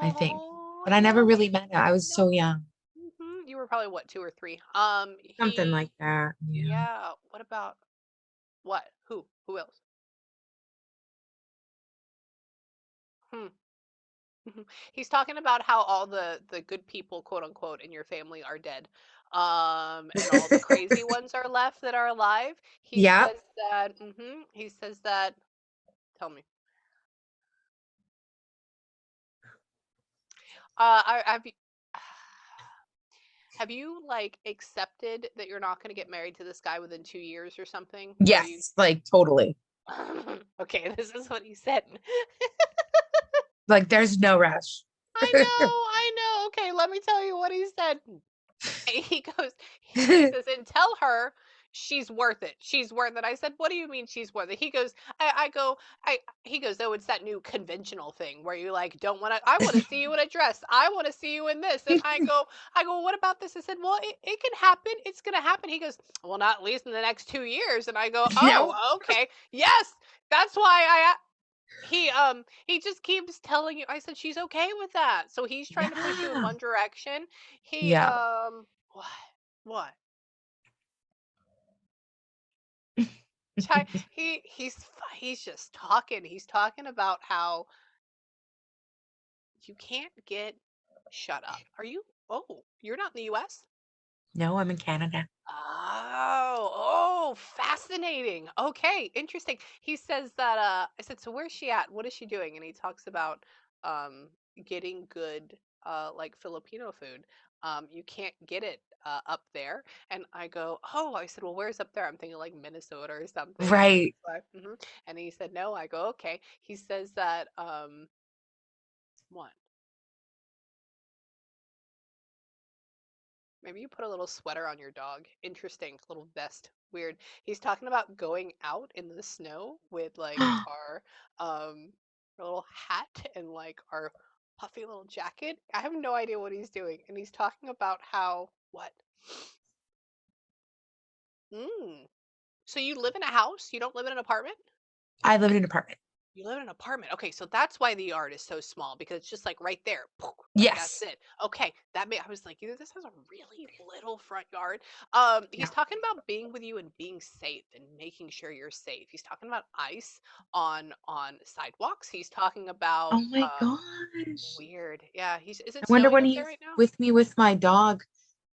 I think.
Oh,
But I never
no,
really met him. I was
no.
so young.
You were were probably what, 2 or 3.
Something
He
like that. Yeah.
Yeah, what about what? Who? Who else? Hmm. Mhm. He's talking about how all the good people, quote unquote, in your family are dead. And all the crazy ones are left that are alive. He
Yep.
says that he says that tell me. I've have you like accepted that you're not going to get married to this guy within 2 years or something? Or you
Yes, like totally.
Okay, this is what he said.
Like there's no rush.
I know. Okay, let me tell you what he said. He goes, he says, and tell her she's worth it. She's worth it. I said, what do you mean she's worth it? He goes, I go, he goes, oh, it's that new conventional thing where you like don't want to, I want to see you in a dress. I want to see you in this. And I go, what about this? I said, well, it can happen. It's going to happen. He goes, well, not at least in the next 2 years. And I go,
No.
oh, okay. Yes. That's why he just keeps telling you. I said she's okay with that. So he's trying to push you in
Yeah.
one direction. He
Yeah.
what? What? Chai he's just talking. He's talking about how you can't get shut up. Are you you're not in the US?
No, I'm in Canada.
Fascinating. Okay, interesting. He says that I said, so where's she at? What is she doing? And he talks about um getting good like Filipino food. You can't get it up there. And I go, oh, I said, well, where's up there? I'm thinking like Minnesota or something. And
Right.
he's like, and he said, no. I go, okay. He says that what? Maybe you put a little sweater on your dog. Interesting. Little vest. Weird. He's talking about going out in the snow with like um our little hat and like our puffy little jacket. I have no idea what he's doing. And he's talking about how what? Mm. So you live in a house? You don't live in an apartment?
I live in an apartment.
You live in an apartment. Okay, so that's why the yard is so small because it's just like right there. Like that's
Yes.
it. Okay, I was like, either this has a really little front yard.
Yeah.
He's talking about being with you and being safe and making sure you're safe. He's talking about ice on sidewalks. He's talking about
Oh my gosh.
weird. Yeah, he's is
I
it
wonder
snowing
when
up there
he's
right now?
with me with my dog.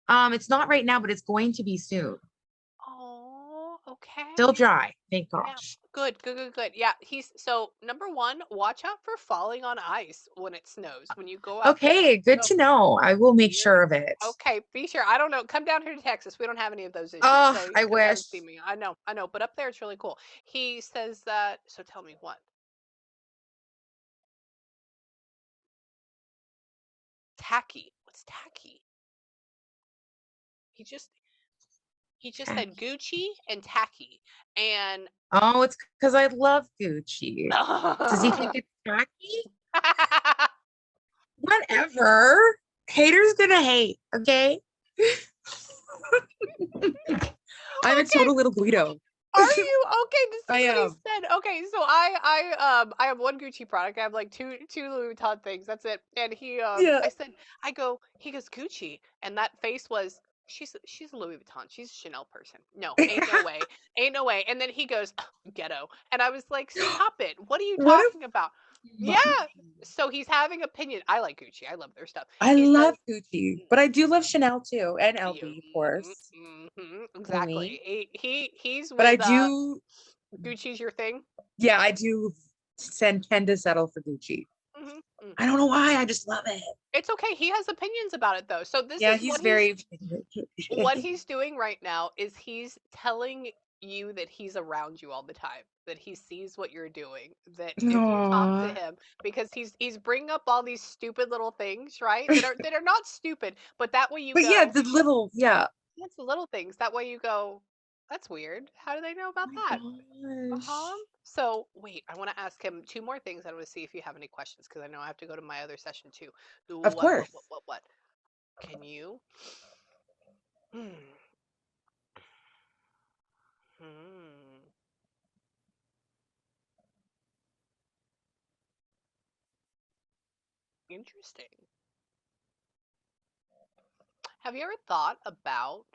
It's not right now, but it's going to be soon.
Oh,
Still
okay.
dry. Thank
Yeah,
gosh.
good, good, good, good. Yeah, he's so number one, watch out for falling on ice when it snows, when you go out there.
Okay, good
Oh,
to know. I will make
weird.
sure of it.
Okay, be sure. I don't know. Come down here to Texas. We don't have any of those issues,
Oh,
so you
I
can come
wish.
see me. I know, but up there it's really cool. He says that. So tell me what? Tacky. What's tacky? He just he just said
Tacky.
Gucci and tacky, and
Oh, it's because I love Gucci. Does he think it's tacky? Whatever. Haters gonna hate, okay? I'm a
okay.
total little Guido.
Are you okay? This
I
is what he
am.
said. Okay, so I have one Gucci product. I have like two Louis Vuitton things. That's it. And
Yeah.
I said he goes Gucci, and that face was she's a Louis Vuitton. She's a Chanel person. No, ain't no way, ain't no way. And then he goes ghetto, and I was like, stop it. What are you
What a
talking about? Yeah.
fun.
So he's having opinion. I like Gucci. I love their stuff.
I
He
love
says.
Gucci, but I do love Chanel too, and
You,
LV, of course.
exactly.
Louis.
He's
But I
with
do,
Gucci's your thing.
yeah, I do tend to settle for Gucci.
hmm hmm
I don't know why. I just love it.
It's okay. He has opinions about it though. So this
Yeah,
is
he's very.
what he's doing right now is he's telling you that he's around you all the time, that he sees what you're doing, that if you talk to
Aww.
him, because he's bringing up all these stupid little things, right? That are not stupid, but that way you
But yeah,
go,
the little, yeah.
that's the little things. That way you go, that's weird. How do they know
Oh
about
my
that? Uh-huh.
gosh.
So wait, I want to ask him two more things. I want to see if you have any questions because I know I have to go to my other session too.
Of course.
What? Can you? Hmm. Hmm. Interesting. Have you ever thought about,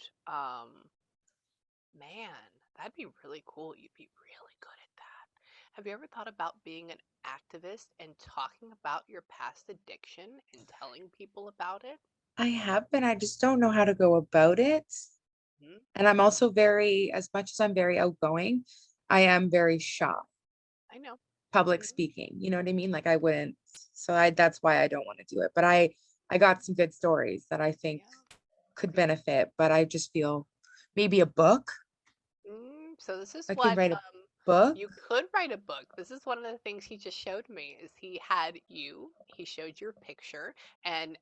man, that'd be really cool. You'd be really good at that. Have you ever thought about being an activist and talking about your past addiction and telling people about it?
I have been, I just don't know how to go about it.
Hmm.
And I'm also very, as much as I'm very outgoing, I am very shy,
I know.
public
Hmm.
speaking. You know what I mean? Like I wouldn't, so I that's why I don't want to do it. But I got some good stories that I think
Yeah.
could benefit, but I just feel maybe a book.
So this is
I could
what
write a book.
you could write a book. This is one of the things he just showed me is he had you, he showed your picture, and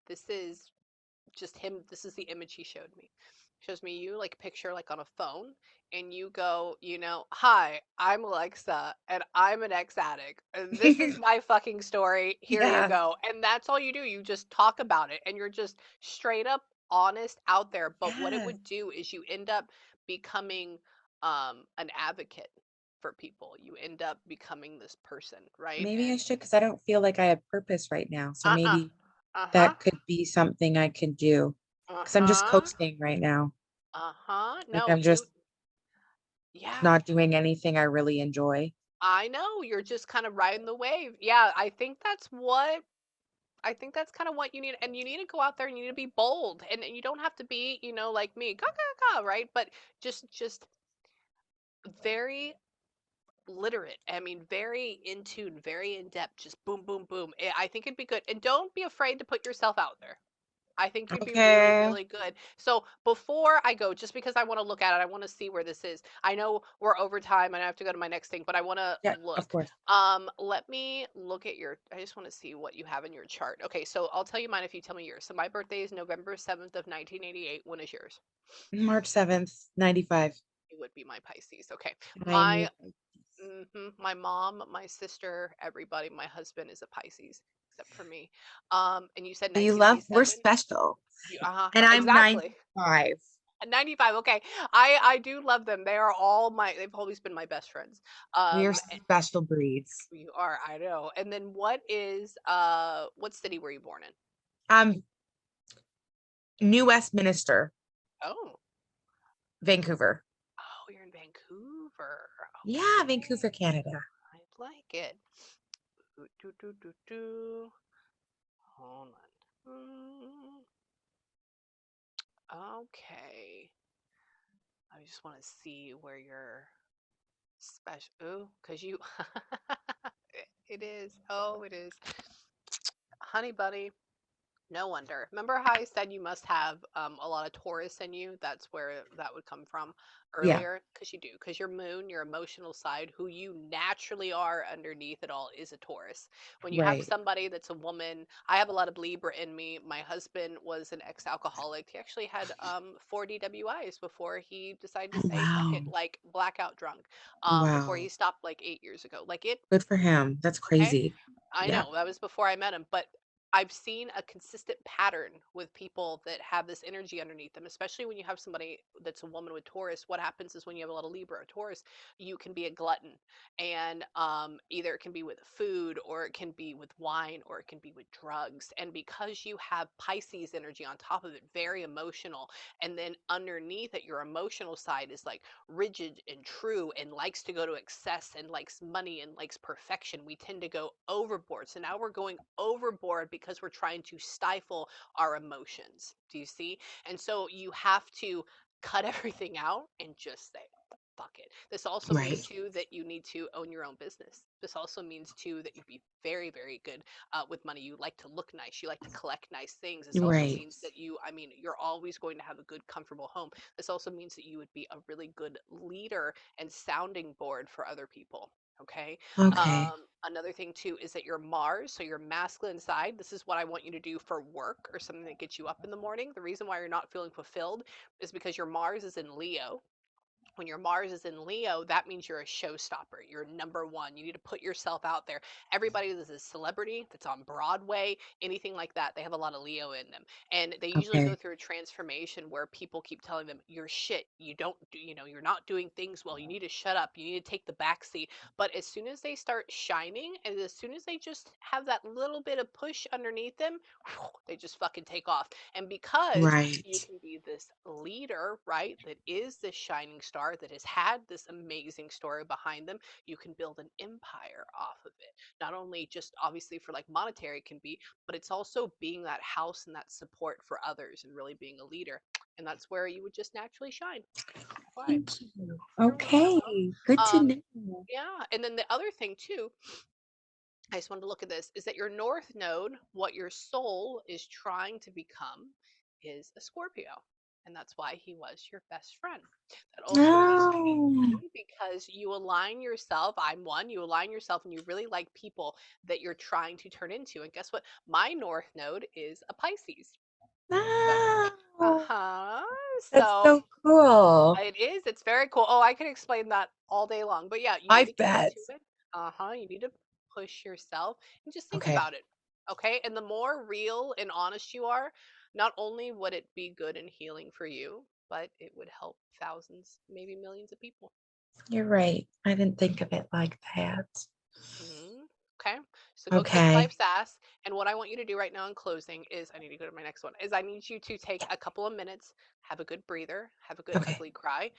this is just him. This is the image he showed me. Shows me you like picture like on a phone, and you go, hi, I'm Alexa, and I'm an ex-addict. And this is my fucking story. Here you
Yeah.
go. And that's all you do. You just talk about it, and you're just straight up honest out there. But what it
Yes.
would do is you end up becoming an advocate for people. You end up becoming this person, right?
Maybe I
And
should because I don't feel like I have purpose right now. So
uh-uh,
maybe
uh-huh,
that could be something I could do because I'm just
uh-huh,
coasting right now.
uh-huh.
Like
No,
I'm just
yeah.
not doing anything I really enjoy.
I know, you're just kind of riding the wave. Yeah, I think that's kind of what you need. And you need to go out there and you need to be bold. And you don't have to be, like me, ga ga ga, right? But just very literate. I mean, very in tune, very in depth, just boom, boom, boom. I think it'd be good. And don't be afraid to put yourself out there. I think you'd be really,
Okay.
really good. So before I go, just because I want to look at it, I want to see where this is. I know we're over time and I have to go to my next thing, but I want to
Yeah, of
look.
course.
Let me look at your, I just want to see what you have in your chart. Okay, so I'll tell you mine if you tell me yours. So my birthday is November 7th of 1988. When is yours?
March 7th, 95.
It would be my Pisces. Okay.
I am your
My mom, my sister, everybody, my husband is a Pisces except for me. And you said
you love, we're
1997?
special.
You,
And I'm
exactly.
95.
95. Okay. I do love them. They are all they've always been my best friends.
We are
And
special breeds.
you are, I know. And then what city were you born in?
Um, New Westminster,
Oh.
Vancouver.
Oh, you're in Vancouver.
Yeah,
Okay.
Vancouver, Canada.
I like it. Do, do, do, do. Hold on. Okay. I just want to see where you're special. Ooh, because you it is. Oh, it is. Honey bunny. No wonder. Remember how I said you must have a lot of Taurus in you? That's where that would come from
Yeah,
earlier. Because you do. Because your moon, your emotional side, who you naturally are underneath it all, is a Taurus. When you have
right.
somebody that's a woman, I have a lot of Libra in me. My husband was an ex-alcoholic. He actually had 4 DWIs before he decided to
Oh,
say fuck it,
wow.
like blackout drunk. Before he
Wow.
stopped like 8 years ago. Like it.
Good for him. That's
Okay.
crazy.
I
Yeah,
know that was before I met him, but I've seen a consistent pattern with people that have this energy underneath them, especially when you have somebody that's a woman with Taurus. What happens is when you have a lot of Libra or Taurus, you can be a glutton, and either it can be with food, or it can be with wine, or it can be with drugs. And because you have Pisces energy on top of it, very emotional, and then underneath it, your emotional side is like rigid and true and likes to go to excess and likes money and likes perfection, we tend to go overboard. So now we're going overboard because we're trying to stifle our emotions. Do you see? And so you have to cut everything out and just say, fuck it. This also means
right.
too that you need to own your own business. This also means too that you'd be very, very good with money. You like to look nice. You like to collect nice things. This also
Right.
means that you're always going to have a good, comfortable home. This also means that you would be a really good leader and sounding board for other people. Okay.
Okay.
Another thing too is that your Mars, so your masculine side, this is what I want you to do for work or something that gets you up in the morning. The reason why you're not feeling fulfilled is because your Mars is in Leo, When your Mars is in Leo, that means you're a showstopper. You're number one. You need to put yourself out there. Everybody that's a celebrity that's on Broadway, anything like that, they have a lot of Leo in them. And they usually go
Okay.
through a transformation where people keep telling them, you're shit. You don't do, you're not doing things well. You need to shut up. You need to take the back seat. But as soon as they start shining and as soon as they just have that little bit of push underneath them, they just fucking take off. And because you
Right.
can be this leader, right, that is this shining star that has had this amazing story behind them, you can build an empire off of it. Not only just obviously for like monetary can be, but it's also being that house and that support for others and really being a leader. And that's where you would just naturally shine. Why?
Thank you.
You're welcome.
Okay. Good to
Um,
know.
yeah. And then the other thing too, I just wanted to look at this, is that your north node, what your soul is trying to become, is a Scorpio. And that's why he was your best friend. That also means
Oh,
because you align yourself, I'm one, you align yourself and you really like people that you're trying to turn into. And guess what? My north node is a Pisces. So,
no.
uh-huh.
That's
So
so cool.
it is. It's very cool. Oh, I could explain that all day long. But yeah, you need
I
to get
bet.
into it. Uh-huh. You need to push yourself and just think
Okay.
about it. Okay? And the more real and honest you are, not only would it be good and healing for you, but it would help thousands, maybe millions of people.
You're right. I didn't think of it like that.
Mhm. Okay. So go kick
Okay.
life's ass. And what I want you to do right now in closing is I need to go to my next one. Is I need you to take a couple of minutes, have a good breather, have a good
Okay.
ugly cry.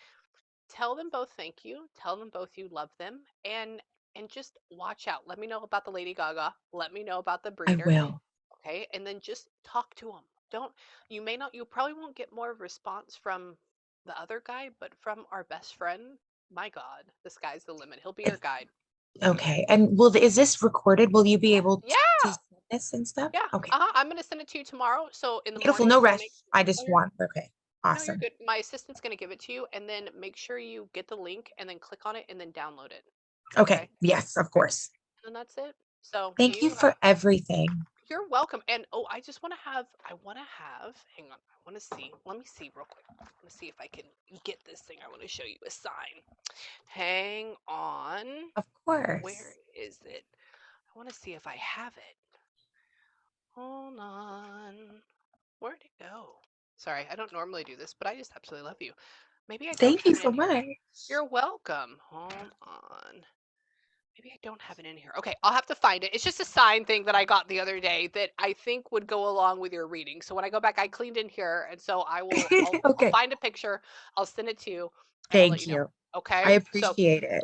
Tell them both thank you. Tell them both you love them and just watch out. Let me know about the Lady Gaga. Let me know about the
I
breeder.
will.
Okay? And then just talk to them. Don't you may not you probably won't get more response from the other guy, but from our best friend, my God, the sky's the limit. He'll be your
If,
guide.
okay. And is this recorded? Will you be able
Yeah.
to send this and stuff?
Yeah.
Okay.
Uh-huh. I'm gonna send it to you tomorrow. So in the
Beautiful.
morning,
No
just
rush.
make
I
oh
just
you're
want. Okay.
no, you're
Awesome.
good. My assistant's gonna give it to you, and then make sure you get the link and then click on it and then download it. Okay.
Okay. Yes, of
Okay.
course.
And then that's it. So
Thank you for everything.
you're welcome. And oh, I want to have, hang on, I want to see, let me see real quick. I want to see if I can get this thing. I want to show you a sign. Hang on.
Of
Where
course.
is it? I want to see if I have it. Hold on. Where'd it go? Sorry, I don't normally do this, but I just absolutely love you. Maybe I don't
Thank
have
you
it
so
in here.
much.
You're welcome. Hold on. Maybe I don't have it in here. Okay, I'll have to find it. It's just a sign thing that I got the other day that I think would go along with your reading. So when I go back, I cleaned in here, and so I'll
Okay.
find a picture. I'll send it to you, and I'll let
Thank
you know.
you.
Okay.
I
So
appreciate it.